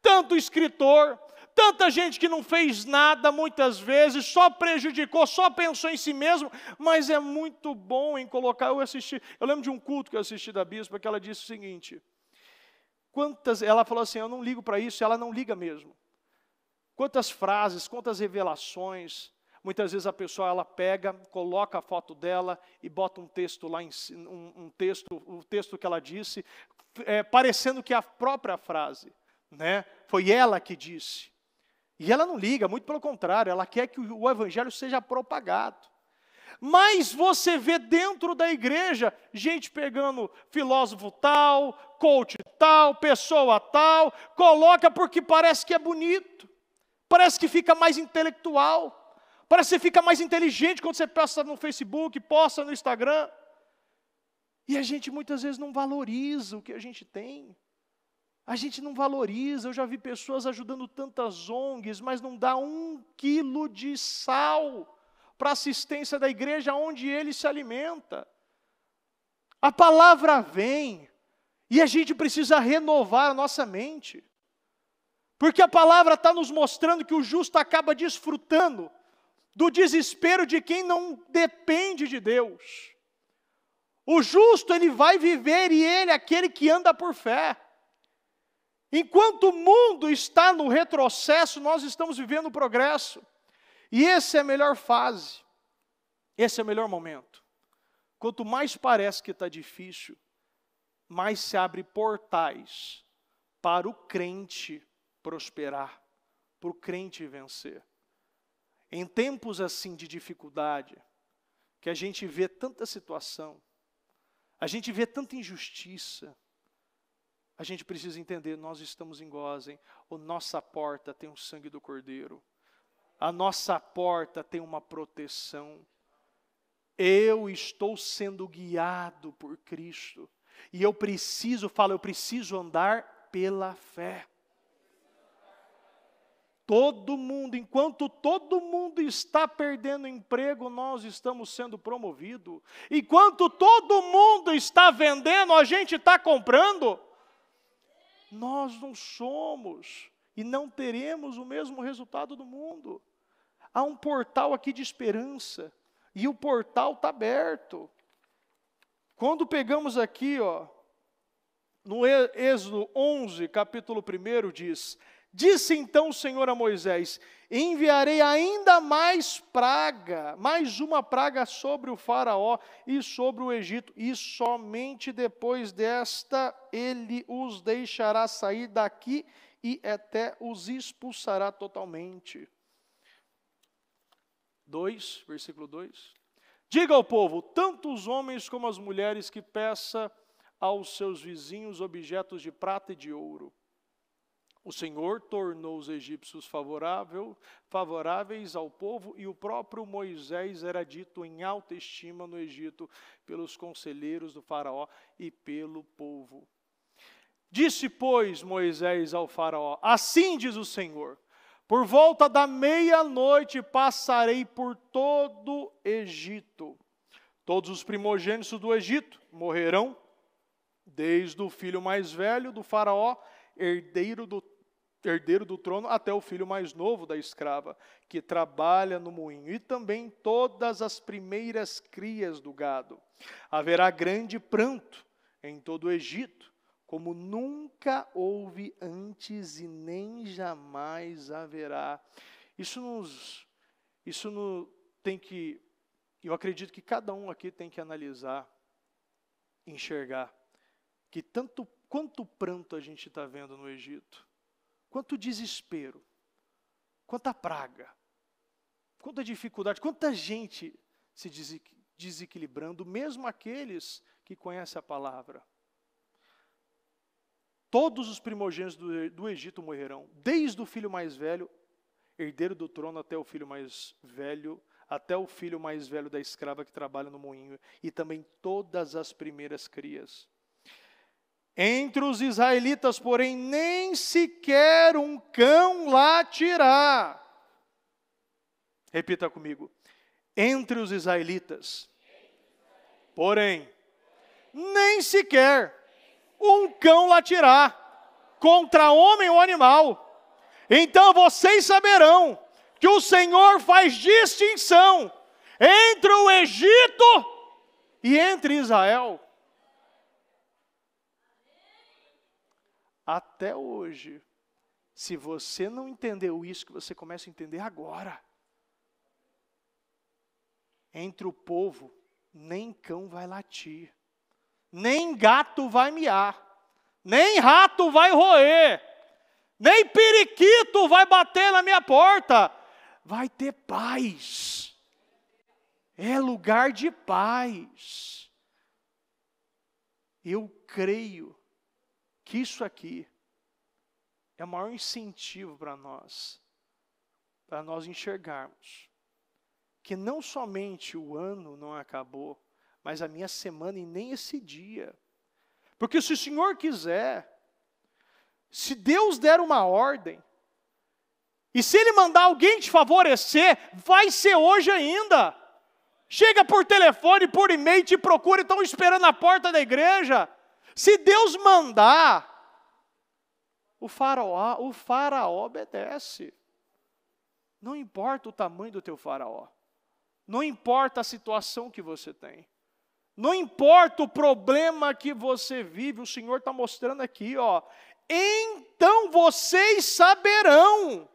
[SPEAKER 1] tanto escritor, tanta gente que não fez nada muitas vezes, só prejudicou, só pensou em si mesmo, mas é muito bom em colocar. Eu lembro de um culto que eu assisti da bispa, que ela disse o seguinte, ela falou assim, eu não ligo para isso, ela não liga mesmo. Quantas frases, quantas revelações, muitas vezes a pessoa ela pega, coloca a foto dela e bota um texto lá, o texto que ela disse, parecendo que é a própria frase, né? Foi ela que disse. E ela não liga, muito pelo contrário, ela quer que o evangelho seja propagado. Mas você vê dentro da igreja, gente pegando filósofo tal, coach tal, pessoa tal, coloca porque parece que é bonito, parece que fica mais intelectual, parece que fica mais inteligente quando você posta no Facebook, posta no Instagram. E a gente muitas vezes não valoriza o que a gente tem. A gente não valoriza, eu já vi pessoas ajudando tantas ONGs, mas não dá 1 quilo de sal para a assistência da igreja onde ele se alimenta. A palavra vem e a gente precisa renovar a nossa mente. Porque a palavra está nos mostrando que o justo acaba desfrutando do desespero de quem não depende de Deus. O justo, ele vai viver e ele é aquele que anda por fé. Enquanto o mundo está no retrocesso, nós estamos vivendo o progresso. E essa é a melhor fase. Esse é o melhor momento. Quanto mais parece que está difícil, mais se abre portais para o crente prosperar, para o crente vencer. Em tempos assim de dificuldade, que a gente vê tanta situação, a gente vê tanta injustiça, a gente precisa entender, nós estamos em Gósen, a nossa porta tem o sangue do Cordeiro, a nossa porta tem uma proteção, eu estou sendo guiado por Cristo, e eu preciso andar pela fé. Enquanto todo mundo está perdendo emprego, nós estamos sendo promovidos. Enquanto todo mundo está vendendo, a gente está comprando. Nós não somos e não teremos o mesmo resultado do mundo. Há um portal aqui de esperança e o portal está aberto. Quando pegamos aqui, no Êxodo 11, capítulo 1, diz: Disse então o Senhor a Moisés: enviarei ainda mais praga, mais uma praga sobre o Faraó e sobre o Egito, e somente depois desta ele os deixará sair daqui e até os expulsará totalmente. Versículo 2. Diga ao povo, tanto os homens como as mulheres, que peça aos seus vizinhos objetos de prata e de ouro. O Senhor tornou os egípcios favoráveis ao povo, e o próprio Moisés era dito em alta estima no Egito pelos conselheiros do Faraó e pelo povo. Disse, pois, Moisés ao Faraó, assim diz o Senhor, por volta da meia-noite passarei por todo o Egito. Todos os primogênitos do Egito morrerão, desde o filho mais velho do Faraó, herdeiro do trono, até o filho mais novo da escrava, que trabalha no moinho, e também todas as primeiras crias do gado. Haverá grande pranto em todo o Egito, como nunca houve antes e nem jamais haverá. Eu acredito que cada um aqui tem que analisar, enxergar, que quanto pranto a gente está vendo no Egito, quanto desespero, quanta praga, quanta dificuldade, quanta gente se desequilibrando, mesmo aqueles que conhecem a palavra. Todos os primogênitos do Egito morrerão, desde o filho mais velho, herdeiro do trono, até o filho mais velho da escrava que trabalha no moinho, e também todas as primeiras crias. Entre os israelitas, porém, nem sequer um cão latirá. Repita comigo. Entre os israelitas, porém, nem sequer um cão latirá contra homem ou animal. Então vocês saberão que o Senhor faz distinção entre o Egito e entre Israel. Até hoje, se você não entendeu isso, que você começa a entender agora. Entre o povo, nem cão vai latir, nem gato vai miar, nem rato vai roer, nem periquito vai bater na minha porta. Vai ter paz. É lugar de paz. Eu creio que isso aqui é o maior incentivo para nós enxergarmos que não somente o ano não acabou, mas a minha semana e nem esse dia. Porque se o Senhor quiser, se Deus der uma ordem, e se Ele mandar alguém te favorecer, vai ser hoje ainda. Chega por telefone, por e-mail, te procura, estão esperando na porta da igreja. Se Deus mandar, o faraó obedece. Não importa o tamanho do teu faraó. Não importa a situação que você tem. Não importa o problema que você vive, o Senhor está mostrando aqui, ó. Então vocês saberão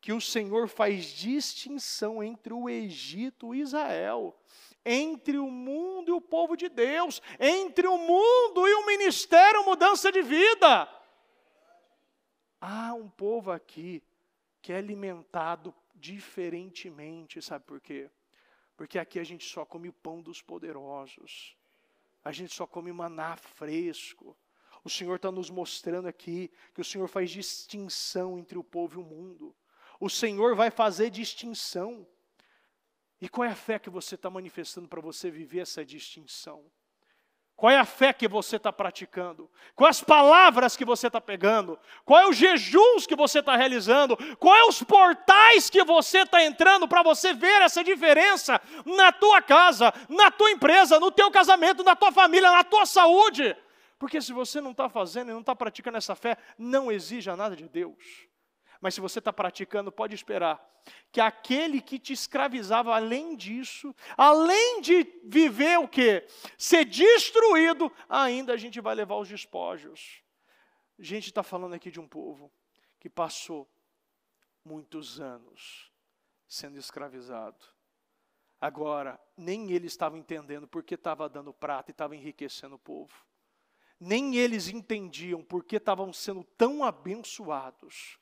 [SPEAKER 1] que o Senhor faz distinção entre o Egito e Israel, entre o mundo e o povo de Deus, entre o mundo e o ministério Mudança de Vida. Há um povo aqui que é alimentado diferentemente, sabe por quê? Porque aqui a gente só come o pão dos poderosos, a gente só come maná fresco. O Senhor está nos mostrando aqui que o Senhor faz distinção entre o povo e o mundo. O Senhor vai fazer distinção. E qual é a fé que você está manifestando para você viver essa distinção? Qual é a fé que você está praticando? Quais as palavras que você está pegando? Qual é os jejuns que você está realizando? Quais é os portais que você está entrando para você ver essa diferença na tua casa, na tua empresa, no teu casamento, na tua família, na tua saúde? Porque se você não está fazendo e não está praticando essa fé, não exija nada de Deus. Mas se você está praticando, pode esperar que aquele que te escravizava, além disso, além de viver o quê? Ser destruído, ainda a gente vai levar os despojos. A gente está falando aqui de um povo que passou muitos anos sendo escravizado. Agora, nem eles estavam entendendo porque estava dando prata e estava enriquecendo o povo. Nem eles entendiam porque estavam sendo tão abençoados.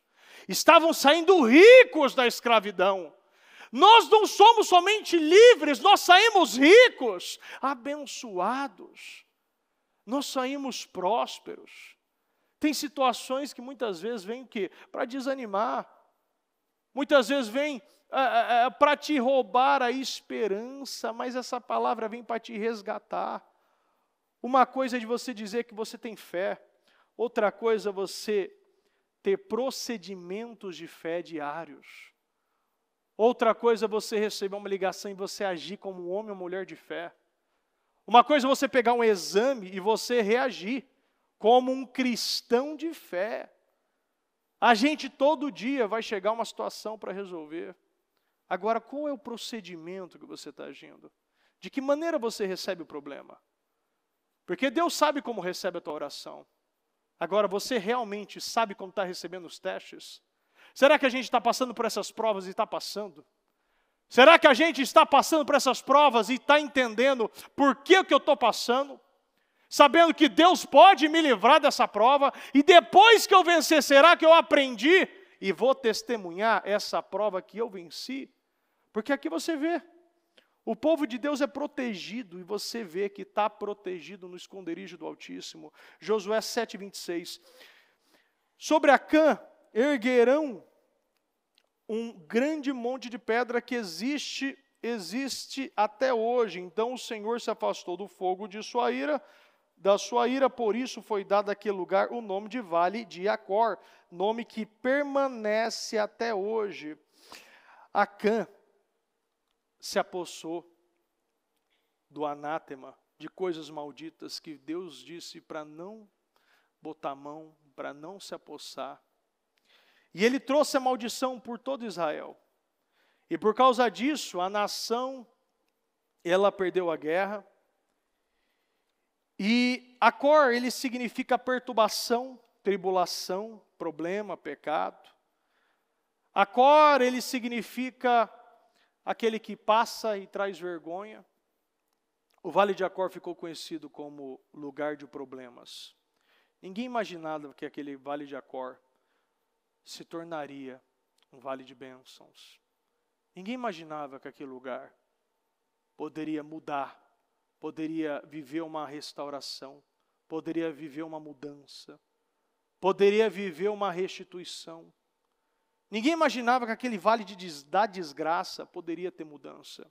[SPEAKER 1] Estavam saindo ricos da escravidão. Nós não somos somente livres, nós saímos ricos, abençoados. Nós saímos prósperos. Tem situações que muitas vezes vêm para desanimar. Muitas vezes vêm para te roubar a esperança, mas essa palavra vem para te resgatar. Uma coisa é de você dizer que você tem fé, outra coisa é você ter procedimentos de fé diários. Outra coisa é você receber uma ligação e você agir como um homem ou mulher de fé. Uma coisa é você pegar um exame e você reagir como um cristão de fé. A gente todo dia vai chegar a uma situação para resolver. Agora, qual é o procedimento que você está agindo? De que maneira você recebe o problema? Porque Deus sabe como recebe a tua oração. Agora, você realmente sabe como está recebendo os testes? Será que a gente está passando por essas provas e está passando? Será que a gente está passando por essas provas e está entendendo por que eu estou passando? Sabendo que Deus pode me livrar dessa prova e depois que eu vencer, será que eu aprendi e vou testemunhar essa prova que eu venci? Porque aqui você vê, o povo de Deus é protegido e você vê que está protegido no esconderijo do Altíssimo. Josué 7:26. Sobre Acã erguerão um grande monte de pedra que existe até hoje. Então o Senhor se afastou do fogo de sua ira, da sua ira, por isso foi dado àquele lugar o nome de Vale de Acor, nome que permanece até hoje. Acã se apossou do anátema, de coisas malditas que Deus disse para não botar a mão, para não se apossar. E ele trouxe a maldição por todo Israel. E por causa disso, a nação, ela perdeu a guerra. E Acor, ele significa perturbação, tribulação, problema, pecado. Acor, ele significa aquele que passa e traz vergonha. O Vale de Acor ficou conhecido como lugar de problemas. Ninguém imaginava que aquele Vale de Acor se tornaria um vale de bênçãos. Ninguém imaginava que aquele lugar poderia mudar, poderia viver uma restauração, poderia viver uma mudança, poderia viver uma restituição. Ninguém imaginava que aquele vale da desgraça poderia ter mudança.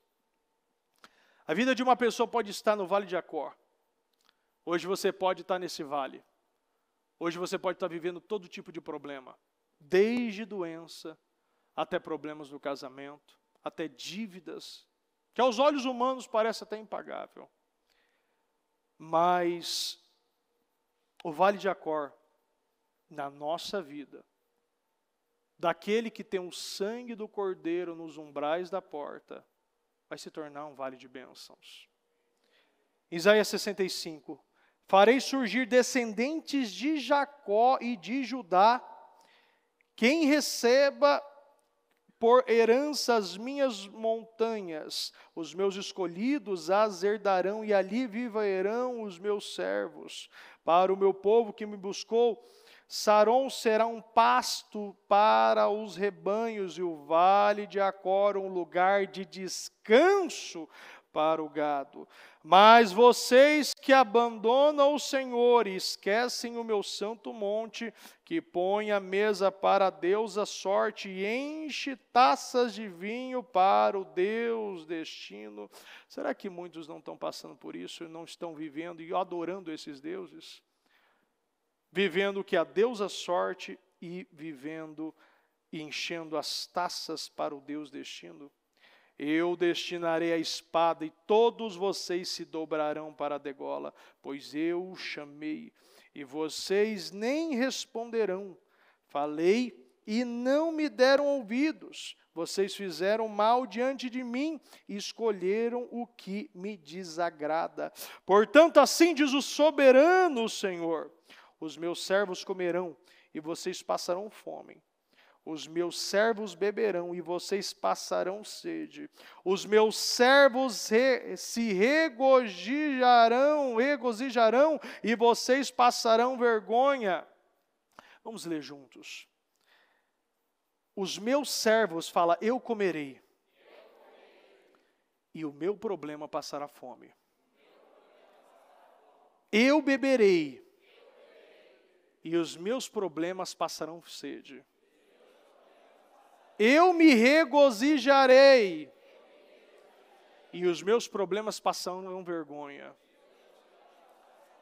[SPEAKER 1] A vida de uma pessoa pode estar no Vale de Acor. Hoje você pode estar nesse vale. Hoje você pode estar vivendo todo tipo de problema. Desde doença, até problemas no casamento, até dívidas, que aos olhos humanos parece até impagável. Mas o Vale de Acor, na nossa vida, daquele que tem o sangue do Cordeiro nos umbrais da porta, vai se tornar um vale de bênçãos. Isaías 65. Farei surgir descendentes de Jacó e de Judá, quem receba por herança as minhas montanhas, os meus escolhidos as herdarão, e ali viverão os meus servos. Para o meu povo que me buscou, Saron será um pasto para os rebanhos, e o Vale de Acor um lugar de descanso para o gado. Mas vocês que abandonam o Senhor e esquecem o meu santo monte, que põe a mesa para Deus a sorte e enche taças de vinho para o Deus destino. Será que muitos não estão passando por isso e não estão vivendo e adorando esses deuses? Vivendo o que a Deus a sorte e vivendo e enchendo as taças para o Deus destino? Eu destinarei a espada e todos vocês se dobrarão para a degola, pois eu o chamei e vocês nem responderão. Falei e não me deram ouvidos. Vocês fizeram mal diante de mim e escolheram o que me desagrada. Portanto, assim diz o soberano Senhor: os meus servos comerão e vocês passarão fome. Os meus servos beberão e vocês passarão sede. Os meus servos se regozijarão e vocês passarão vergonha. Vamos ler juntos. Os meus servos, fala, eu comerei. E o meu problema passará fome. Eu beberei. E os meus problemas passarão sede. Eu me regozijarei. E os meus problemas passarão vergonha.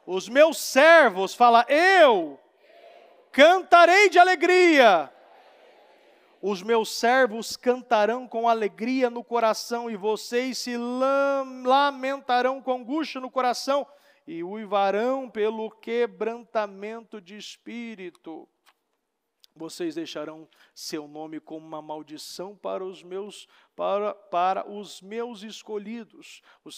[SPEAKER 1] Os meus servos, fala, eu cantarei de alegria. Os meus servos cantarão com alegria no coração, e vocês se lamentarão com angústia no coração, e uivarão pelo quebrantamento de espírito. Vocês deixarão seu nome como uma maldição para os meus escolhidos. O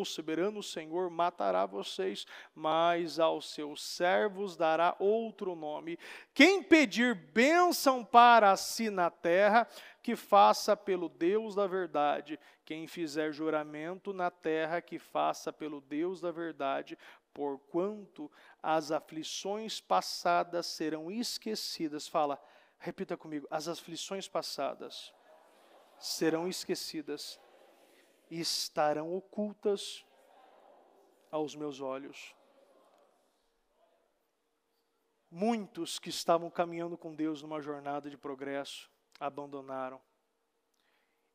[SPEAKER 1] soberano Senhor matará vocês, mas aos seus servos dará outro nome. Quem pedir bênção para si na terra, que faça pelo Deus da verdade. Quem fizer juramento na terra, que faça pelo Deus da verdade. Porquanto as aflições passadas serão esquecidas. Fala, repita comigo. As aflições passadas serão esquecidas e estarão ocultas aos meus olhos. Muitos que estavam caminhando com Deus numa jornada de progresso, abandonaram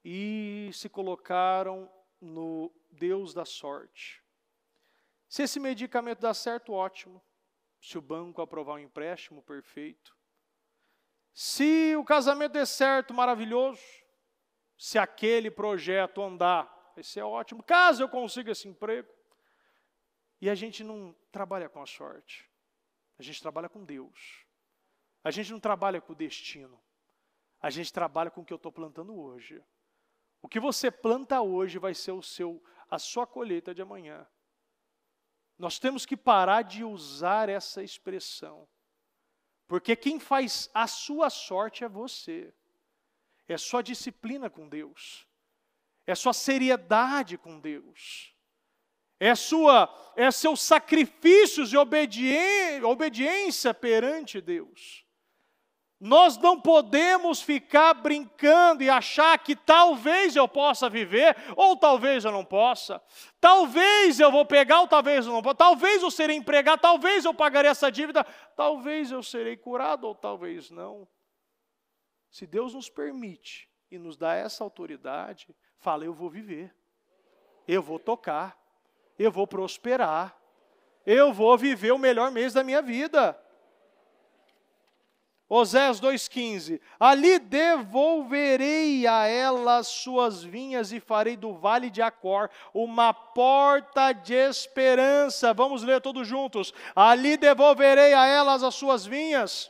[SPEAKER 1] e se colocaram no Deus da sorte. Se esse medicamento dá certo, ótimo. Se o banco aprovar um empréstimo, perfeito. Se o casamento der certo, maravilhoso. Se aquele projeto andar, vai ser ótimo. Caso eu consiga esse emprego. E a gente não trabalha com a sorte. A gente trabalha com Deus. A gente não trabalha com o destino. A gente trabalha com o que eu estou plantando hoje. O que você planta hoje vai ser a sua colheita de amanhã. Nós temos que parar de usar essa expressão. Porque quem faz a sua sorte é você. É sua disciplina com Deus. É sua seriedade com Deus. É seus sacrifícios e obediência perante Deus. Nós não podemos ficar brincando e achar que talvez eu possa viver, ou talvez eu não possa. Talvez eu vou pegar, ou talvez eu não possa. Talvez eu serei empregado, talvez eu pagarei essa dívida. Talvez eu serei curado, ou talvez não. Se Deus nos permite e nos dá essa autoridade, fala, eu vou viver. Eu vou tocar. Eu vou prosperar. Eu vou viver o melhor mês da minha vida. Oséias 2,15, ali devolverei a elas suas vinhas e farei do vale de Acor uma porta de esperança. Vamos ler todos juntos. Ali devolverei a elas as suas vinhas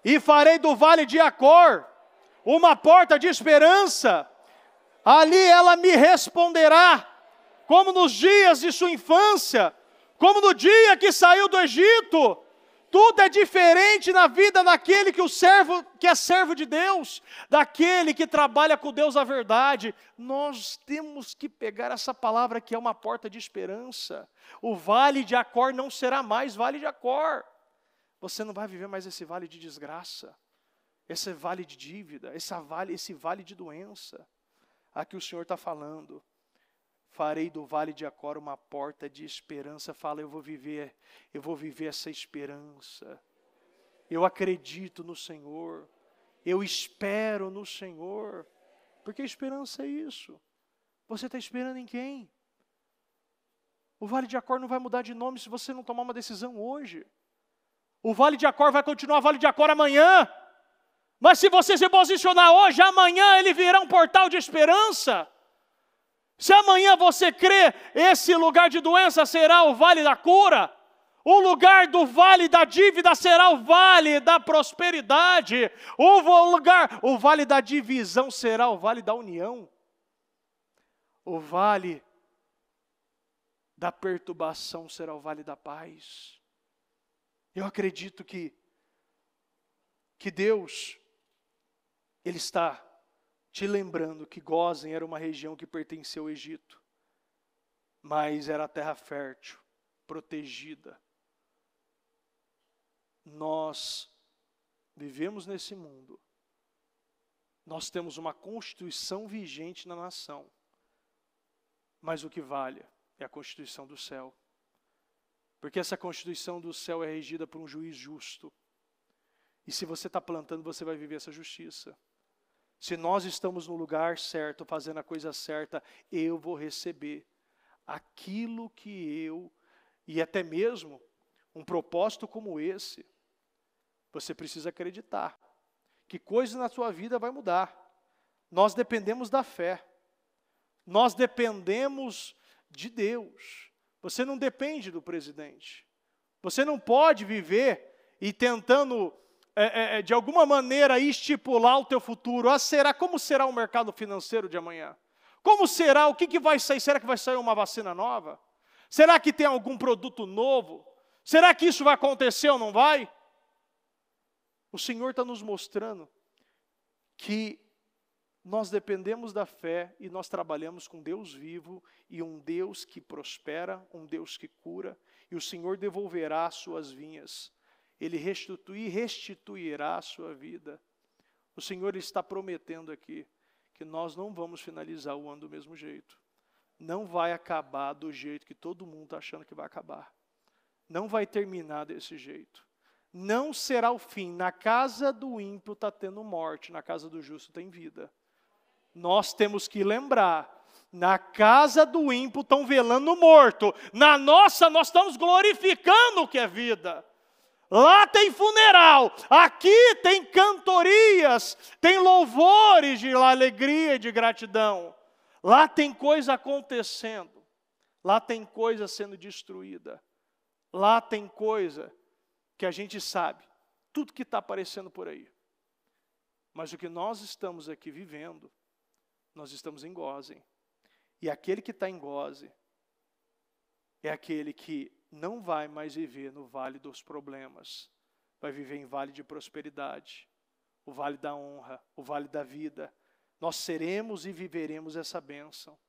[SPEAKER 1] e farei do vale de Acor uma porta de esperança. Ali ela me responderá, como nos dias de sua infância, como no dia que saiu do Egito. Tudo é diferente na vida daquele que é servo de Deus, daquele que trabalha com Deus a verdade. Nós temos que pegar essa palavra que é uma porta de esperança. O vale de Acor não será mais vale de Acor. Você não vai viver mais esse vale de desgraça, esse vale de dívida, esse vale de doença. Aqui o Senhor está falando. Farei do vale de Acor uma porta de esperança. Fala, eu vou viver essa esperança. Eu acredito no Senhor. Eu espero no Senhor. Porque esperança é isso. Você está esperando em quem? O vale de Acor não vai mudar de nome se você não tomar uma decisão hoje. O vale de Acor vai continuar vale de Acor amanhã. Mas se você se posicionar hoje, amanhã ele virá um portal de esperança. Se amanhã você crê, esse lugar de doença será o vale da cura, o lugar do vale da dívida será o vale da prosperidade, o vale da divisão será o vale da união, o vale da perturbação será o vale da paz. Eu acredito que que Deus, Ele está te lembrando que Gósen era uma região que pertencia ao Egito, mas era terra fértil, protegida. Nós vivemos nesse mundo, nós temos uma constituição vigente na nação, mas o que vale é a constituição do céu, porque essa constituição do céu é regida por um juiz justo, e se você está plantando, você vai viver essa justiça. Se nós estamos no lugar certo, fazendo a coisa certa, eu vou receber aquilo que e até mesmo um propósito como esse, você precisa acreditar que coisas na sua vida vai mudar. Nós dependemos da fé. Nós dependemos de Deus. Você não depende do presidente. Você não pode viver e tentando de alguma maneira estipular o teu futuro. Como será o mercado financeiro de amanhã? Como será? O que vai sair? Será que vai sair uma vacina nova? Será que tem algum produto novo? Será que isso vai acontecer ou não vai? O Senhor está nos mostrando que nós dependemos da fé e nós trabalhamos com Deus vivo e um Deus que prospera, um Deus que cura, e o Senhor devolverá as suas vinhas. Ele restituirá a sua vida. O Senhor está prometendo aqui que nós não vamos finalizar o ano do mesmo jeito. Não vai acabar do jeito que todo mundo está achando que vai acabar. Não vai terminar desse jeito. Não será o fim. Na casa do ímpio está tendo morte, na casa do justo tem vida. Nós temos que lembrar, na casa do ímpio estão velando o morto. Na nossa, nós estamos glorificando o que é vida. Lá tem funeral, aqui tem cantorias, tem louvores de alegria e de gratidão. Lá tem coisa acontecendo, lá tem coisa sendo destruída, lá tem coisa que a gente sabe, tudo que está aparecendo por aí. Mas o que nós estamos aqui vivendo, nós estamos em Gósen. E aquele que está em Gósen é aquele que não vai mais viver no vale dos problemas, vai viver em vale de prosperidade, o vale da honra, o vale da vida. Nós seremos e viveremos essa bênção.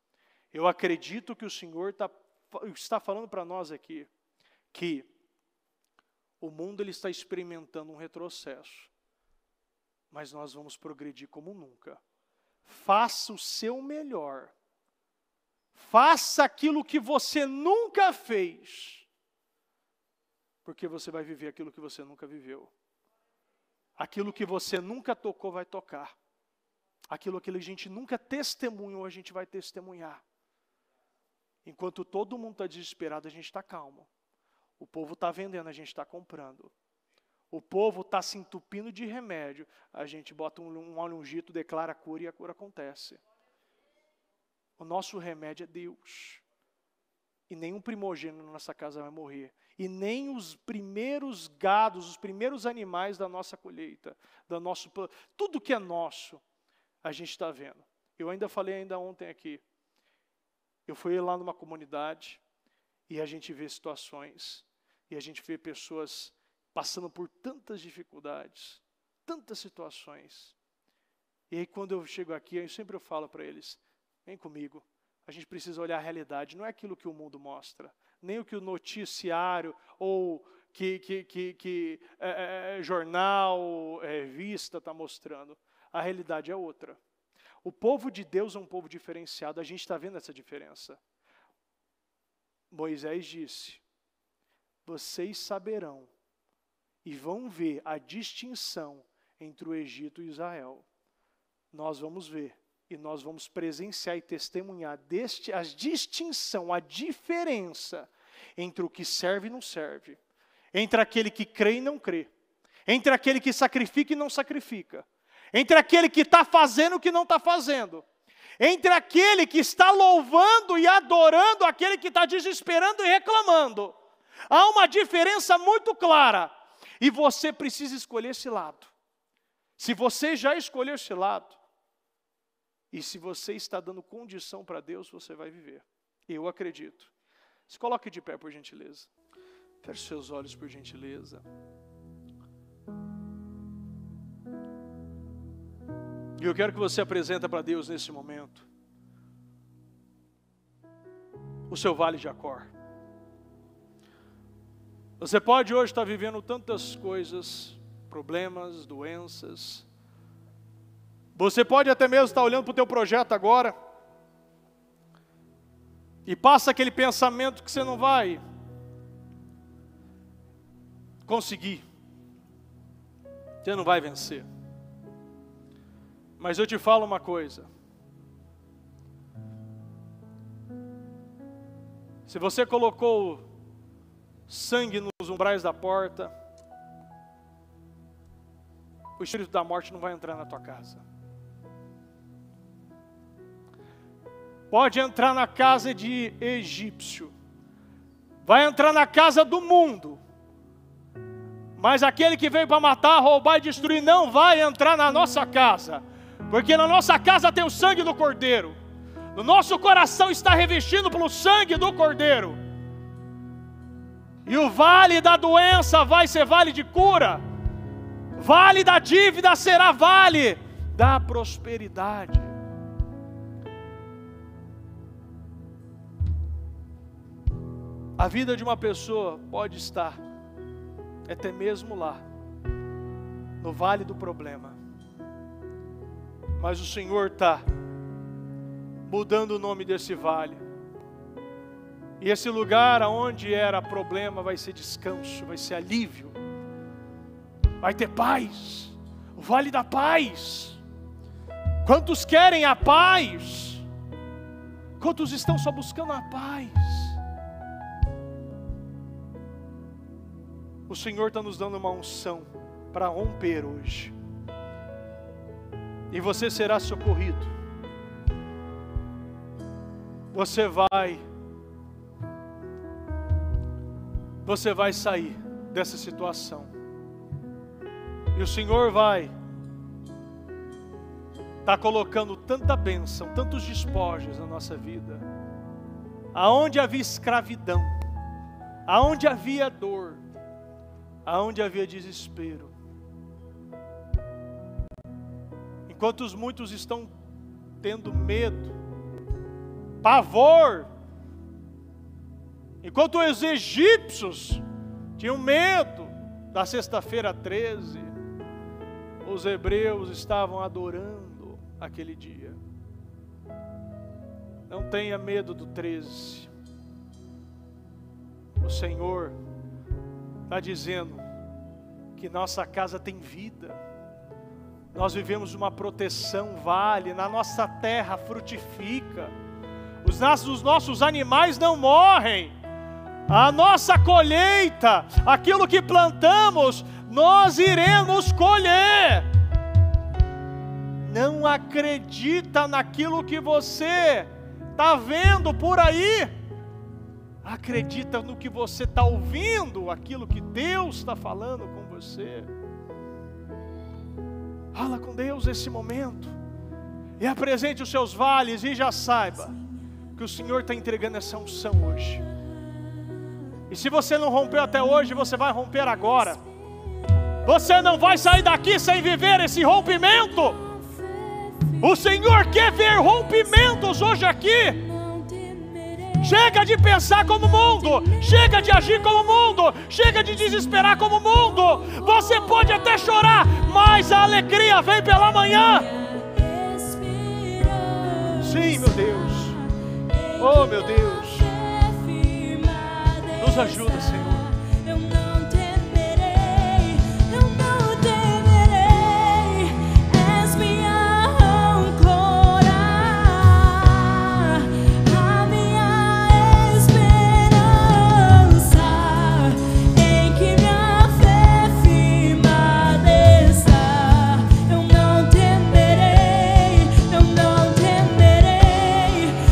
[SPEAKER 1] Eu acredito que o Senhor está falando para nós aqui, que o mundo ele está experimentando um retrocesso, mas nós vamos progredir como nunca. Faça o seu melhor. Faça aquilo que você nunca fez, porque você vai viver aquilo que você nunca viveu. Aquilo que você nunca tocou, vai tocar. Aquilo que a gente nunca testemunhou, a gente vai testemunhar. Enquanto todo mundo está desesperado, a gente está calmo. O povo está vendendo, a gente está comprando. O povo está se entupindo de remédio, a gente bota um óleo ungido, declara a cura e a cura acontece. O nosso remédio é Deus. E nenhum primogênito na nossa casa vai morrer. E nem os primeiros gados, os primeiros animais da nossa colheita, tudo que é nosso, a gente está vendo. Eu ainda falei ontem aqui. Eu fui lá numa comunidade e a gente vê situações. E a gente vê pessoas passando por tantas dificuldades, tantas situações. E aí quando eu chego aqui, eu sempre falo para eles, vem comigo, a gente precisa olhar a realidade, não é aquilo que o mundo mostra, nem o que o noticiário ou que jornal, revista está mostrando. A realidade é outra. O povo de Deus é um povo diferenciado, a gente está vendo essa diferença. Moisés disse, vocês saberão e vão ver a distinção entre o Egito e Israel. Nós vamos ver e nós vamos presenciar e testemunhar a distinção, a diferença entre o que serve e não serve, entre aquele que crê e não crê, entre aquele que sacrifica e não sacrifica, entre aquele que está fazendo e o que não está fazendo, entre aquele que está louvando e adorando aquele que está desesperando e reclamando. Há uma diferença muito clara e você precisa escolher esse lado. Se você já escolheu esse lado, e se você está dando condição para Deus, você vai viver. Eu acredito. Se coloque de pé, por gentileza. Feche seus olhos, por gentileza. E eu quero que você apresente para Deus nesse momento o seu vale de Acor. Você pode hoje estar vivendo tantas coisas, problemas, doenças. Você pode até mesmo estar olhando para o teu projeto agora e passa aquele pensamento que você não vai conseguir, você não vai vencer. Mas eu te falo uma coisa: se você colocou sangue nos umbrais da porta, o espírito da morte não vai entrar na tua casa. Pode entrar na casa de egípcio, vai entrar na casa do mundo, mas aquele que veio para matar, roubar e destruir não vai entrar na nossa casa, porque na nossa casa tem o sangue do Cordeiro, no nosso coração está revestido pelo sangue do Cordeiro, e o vale da doença vai ser vale de cura, vale da dívida será vale da prosperidade. A vida de uma pessoa pode estar até mesmo lá, no vale do problema, mas o Senhor está mudando o nome desse vale, e esse lugar onde era problema vai ser descanso, vai ser alívio, vai ter paz, o vale da paz. Quantos querem a paz? Quantos estão só buscando a paz? O Senhor está nos dando uma unção para romper hoje. E você será socorrido. Você vai sair dessa situação. E o Senhor vai estar colocando tanta bênção, tantos despojos na nossa vida. Aonde havia escravidão, aonde havia dor, aonde havia desespero. Enquanto muitos estão tendo medo, pavor, enquanto os egípcios tinham medo da sexta-feira 13, os hebreus estavam adorando aquele dia. Não tenha medo do 13. O Senhor está dizendo que nossa casa tem vida. Nós vivemos uma proteção, vale, na nossa terra frutifica. Os nossos animais não morrem. A nossa colheita, aquilo que plantamos, nós iremos colher. Não acredita naquilo que você está vendo por aí. Acredita no que você está ouvindo, aquilo que Deus está falando com você. Fala com Deus nesse momento. E apresente os seus vales e já saiba que o Senhor está entregando essa unção hoje. E se você não rompeu até hoje, você vai romper agora. Você não vai sair daqui sem viver esse rompimento. O Senhor quer ver rompimentos hoje aqui. Chega de pensar como o mundo, chega de agir como o mundo, chega de desesperar como o mundo. Você pode até chorar, mas a alegria vem pela manhã. Sim, meu Deus. Oh, meu Deus. Nos ajuda, Senhor.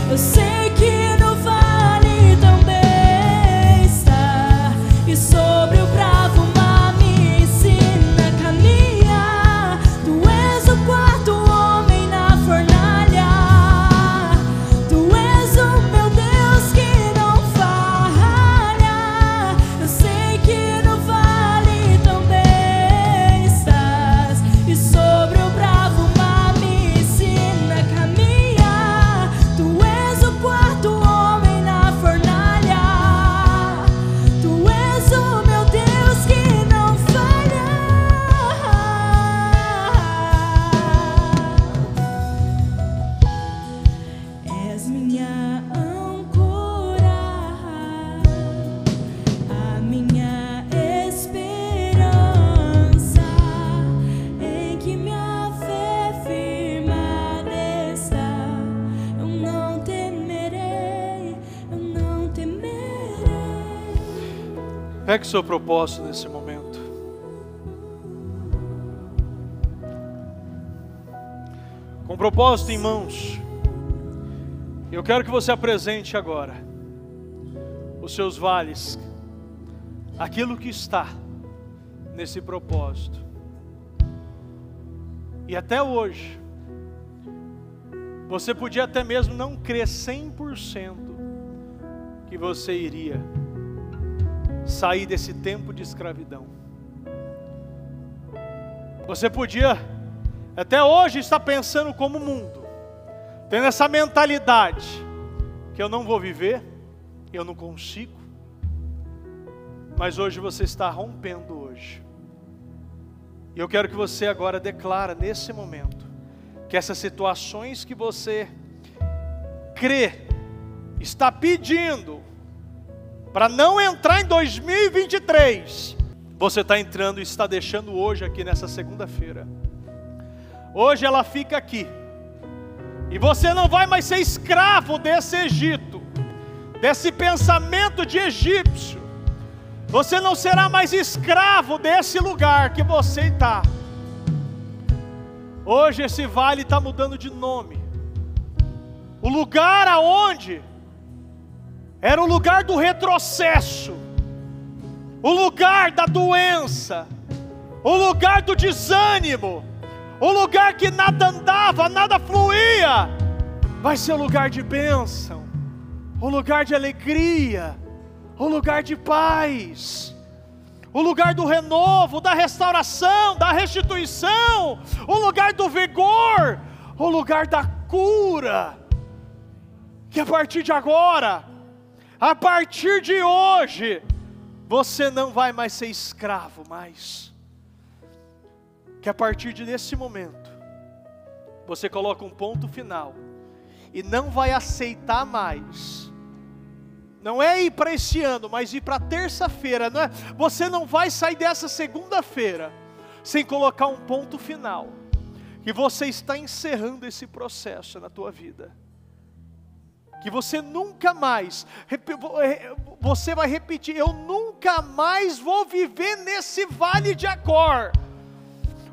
[SPEAKER 2] Eu sei que no vale também está és minha âncora, a minha esperança, em que minha fé firmada está. Eu não temerei, eu não temerei.
[SPEAKER 1] Pegue o seu propósito nesse momento. Com propósito em mãos, eu quero que você apresente agora os seus vales, aquilo que está nesse propósito. E até hoje, você podia até mesmo não crer 100% que você iria sair desse tempo de escravidão. Você podia até hoje estar pensando como o mundo, tendo essa mentalidade que eu não vou viver, eu não consigo. Mas hoje você está rompendo hoje. E eu quero que você agora declara nesse momento que essas situações que você crê, está pedindo para não entrar em 2023, você está entrando e está deixando hoje aqui nessa segunda-feira. Hoje ela fica aqui. E você não vai mais ser escravo desse Egito, desse pensamento de egípcio. Você não será mais escravo desse lugar que você está. Hoje esse vale está mudando de nome. O lugar aonde era o lugar do retrocesso, o lugar da doença, o lugar do desânimo, o lugar que nada andava, nada fluía, vai ser o lugar de bênção, o lugar de alegria, o lugar de paz, o lugar do renovo, da restauração, da restituição, o lugar do vigor, o lugar da cura. Que a partir de agora, a partir de hoje, você não vai mais ser escravo mais. Que a partir desse momento, você coloca um ponto final e não vai aceitar mais. Não é ir para esse ano, mas ir para terça-feira. Você não vai sair dessa segunda-feira sem colocar um ponto final. Que você está encerrando esse processo na tua vida. Que você nunca mais, você vai repetir, eu nunca mais vou viver nesse vale de Acor.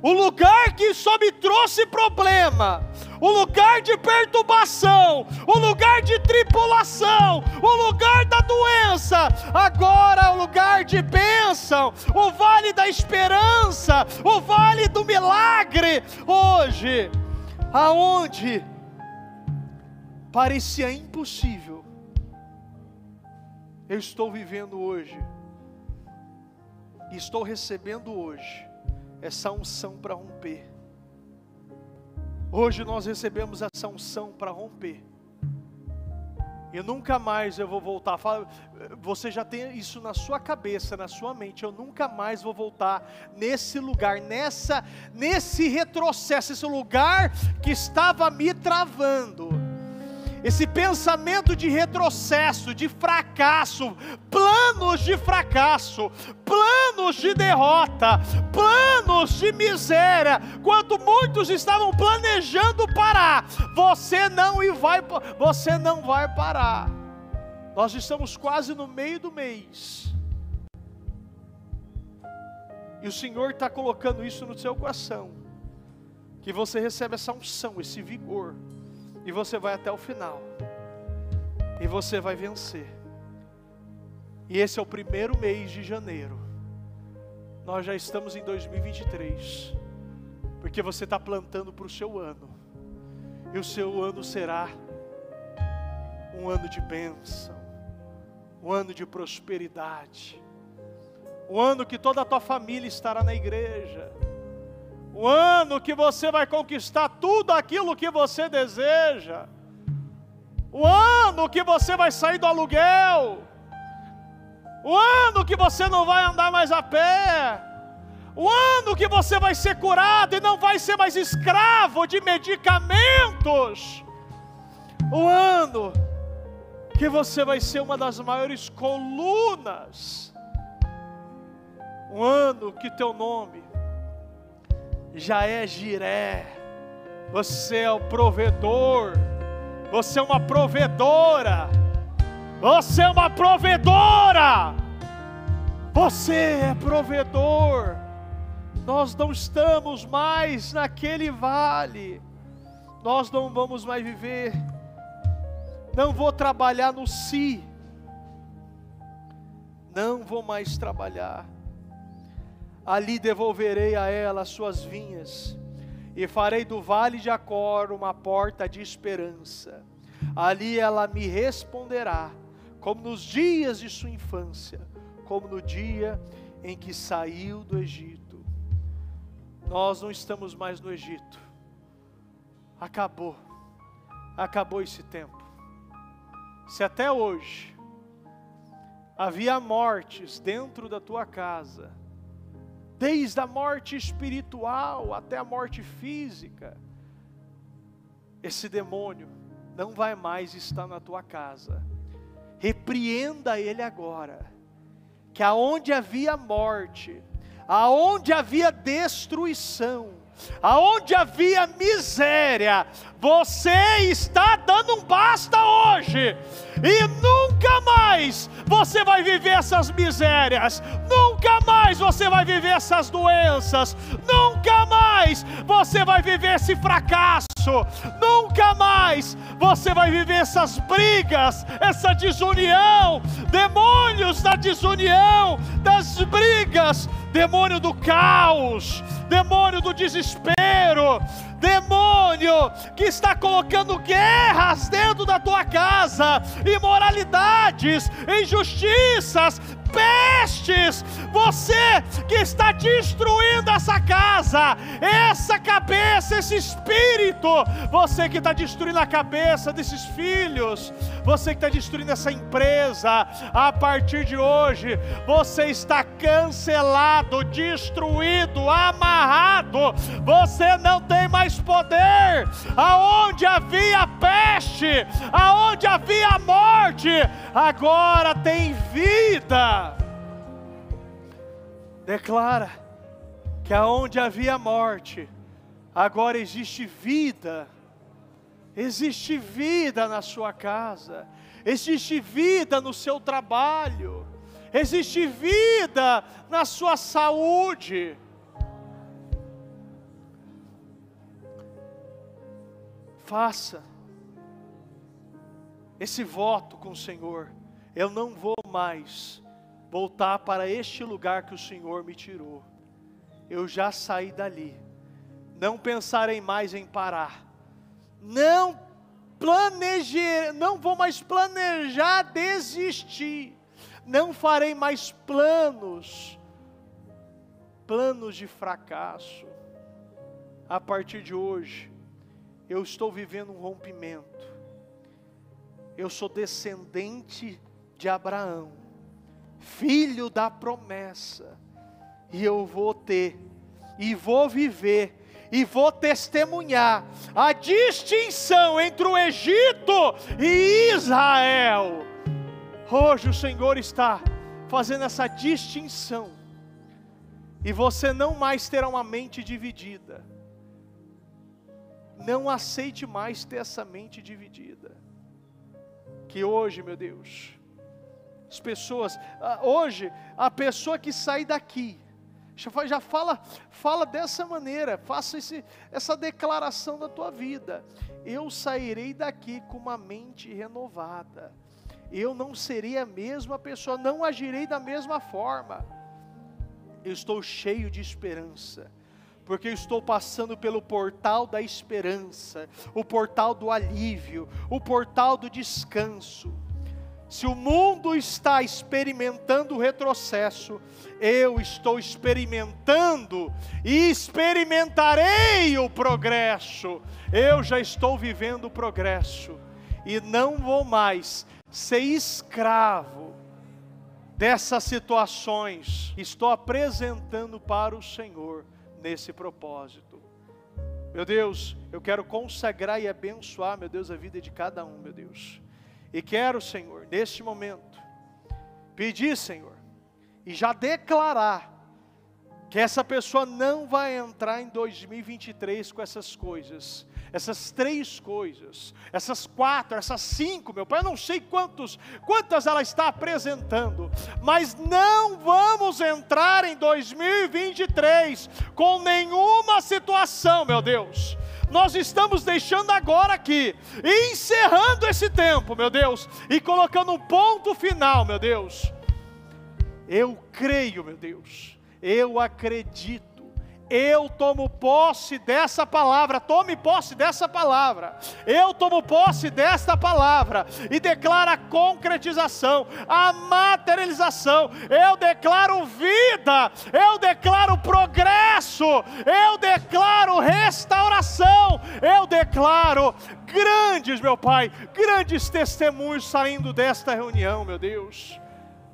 [SPEAKER 1] O lugar que só me trouxe problema, o lugar de perturbação, o lugar de tribulação, o lugar da doença, agora é o lugar de bênção, o vale da esperança, o vale do milagre. Hoje, aonde parecia impossível, eu estou vivendo hoje, e estou recebendo hoje essa unção para romper. Hoje nós recebemos essa unção para romper. E nunca mais eu vou voltar. Você já tem isso na sua cabeça, na sua mente. Eu nunca mais vou voltar nesse lugar, nesse retrocesso, esse lugar que estava me travando. Esse pensamento de retrocesso, de fracasso, planos de fracasso, planos de derrota, planos de miséria, quando muitos estavam planejando parar, você não vai parar. Nós estamos quase no meio do mês, e o Senhor está colocando isso no seu coração, que você recebe essa unção, esse vigor, e você vai até o final, e você vai vencer. E esse é o primeiro mês de janeiro. Nós já estamos em 2023, porque você está plantando para o seu ano, e o seu ano será um ano de bênção, um ano de prosperidade, um ano que toda a tua família estará na igreja, um ano que você vai conquistar tudo aquilo que você deseja, um ano que você vai sair do aluguel, um ano que você não vai andar mais a pé, um ano que você vai ser curado e não vai ser mais escravo de medicamentos, O ano que você vai ser uma das maiores colunas. Um ano que teu nome já é Jiré. Você é o provedor. Você é uma provedora. Você é uma provedora. Você é provedor. Nós não estamos mais naquele vale. Nós não vamos mais viver. Não vou trabalhar no si. Não vou mais trabalhar. Ali devolverei a ela as suas vinhas, e farei do vale de Acor uma porta de esperança. Ali ela me responderá, como nos dias de sua infância, como no dia em que saiu do Egito. Nós não estamos mais no Egito. Acabou esse tempo. Se até hoje havia mortes dentro da tua casa, desde a morte espiritual até a morte física, esse demônio não vai mais estar na tua casa. Repreenda ele agora, que aonde havia morte, aonde havia destruição, aonde havia miséria, você está dando um basta hoje, e nunca mais você vai viver essas misérias, nunca mais você vai viver essas doenças, nunca mais você vai viver esse fracasso, nunca mais você vai viver essas brigas, essa desunião, demônios da desunião, das brigas, demônio do caos, demônio do desespero, demônio que está colocando guerras dentro da tua casa, imoralidades, injustiças, pestes, você que está destruindo essa casa, essa cabeça, esse espírito, você que está destruindo a cabeça desses filhos, você que está destruindo essa empresa, a partir de hoje, você está cancelado, destruído, amarrado, você não tem mais poder. Aonde havia peste, aonde havia morte, agora tem vida. Declara que aonde havia morte, agora existe vida. Existe vida na sua casa, existe vida no seu trabalho, existe vida na sua saúde. Faça esse voto com o Senhor. Eu não vou mais voltar para este lugar que o Senhor me tirou. Eu já saí dali. Não pensarei mais em parar. Não vou mais planejar desistir. Não farei mais planos de fracasso. A partir de hoje, eu estou vivendo um rompimento. Eu sou descendente de Abraão, filho da promessa, e eu vou ter, e vou viver, e vou testemunhar a distinção entre o Egito e Israel. Hoje o Senhor está fazendo essa distinção, e você não mais terá uma mente dividida. Não aceite mais ter essa mente dividida. Que hoje, meu Deus, as pessoas, hoje, a pessoa que sai daqui, já fala dessa maneira, faça essa declaração da tua vida. Eu sairei daqui com uma mente renovada. Eu não serei a mesma pessoa, não agirei da mesma forma. Eu estou cheio de esperança, porque eu estou passando pelo portal da esperança, o portal do alívio, o portal do descanso. Se o mundo está experimentando o retrocesso, eu estou experimentando e experimentarei o progresso. Eu já estou vivendo o progresso e não vou mais ser escravo dessas situações. Estou apresentando para o Senhor nesse propósito. Meu Deus, eu quero consagrar e abençoar, meu Deus, a vida de cada um, meu Deus. E quero, Senhor, neste momento, pedir, Senhor, e já declarar que essa pessoa não vai entrar em 2023 com essas coisas, essas 3 coisas, essas 4, essas 5, meu Pai, eu não sei quantas ela está apresentando, mas não vamos entrar em 2023 com nenhuma situação, meu Deus. Nós estamos deixando agora aqui, encerrando esse tempo, meu Deus, e colocando um ponto final, meu Deus. Eu creio, meu Deus, eu acredito, eu tomo posse dessa palavra, tome posse dessa palavra, eu tomo posse desta palavra, e declaro a concretização, a materialização, eu declaro vida, eu declaro progresso, eu declaro restauração, eu declaro grandes, meu Pai, grandes testemunhos saindo desta reunião, meu Deus.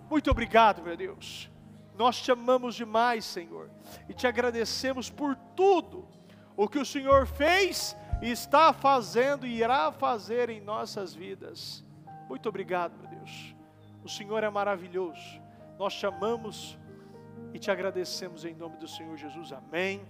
[SPEAKER 1] Muito obrigado, meu Deus. Nós te amamos demais, Senhor, e te agradecemos por tudo o que o Senhor fez, e está fazendo e irá fazer em nossas vidas. Muito obrigado, meu Deus. O Senhor é maravilhoso. Nós te amamos e te agradecemos em nome do Senhor Jesus. Amém.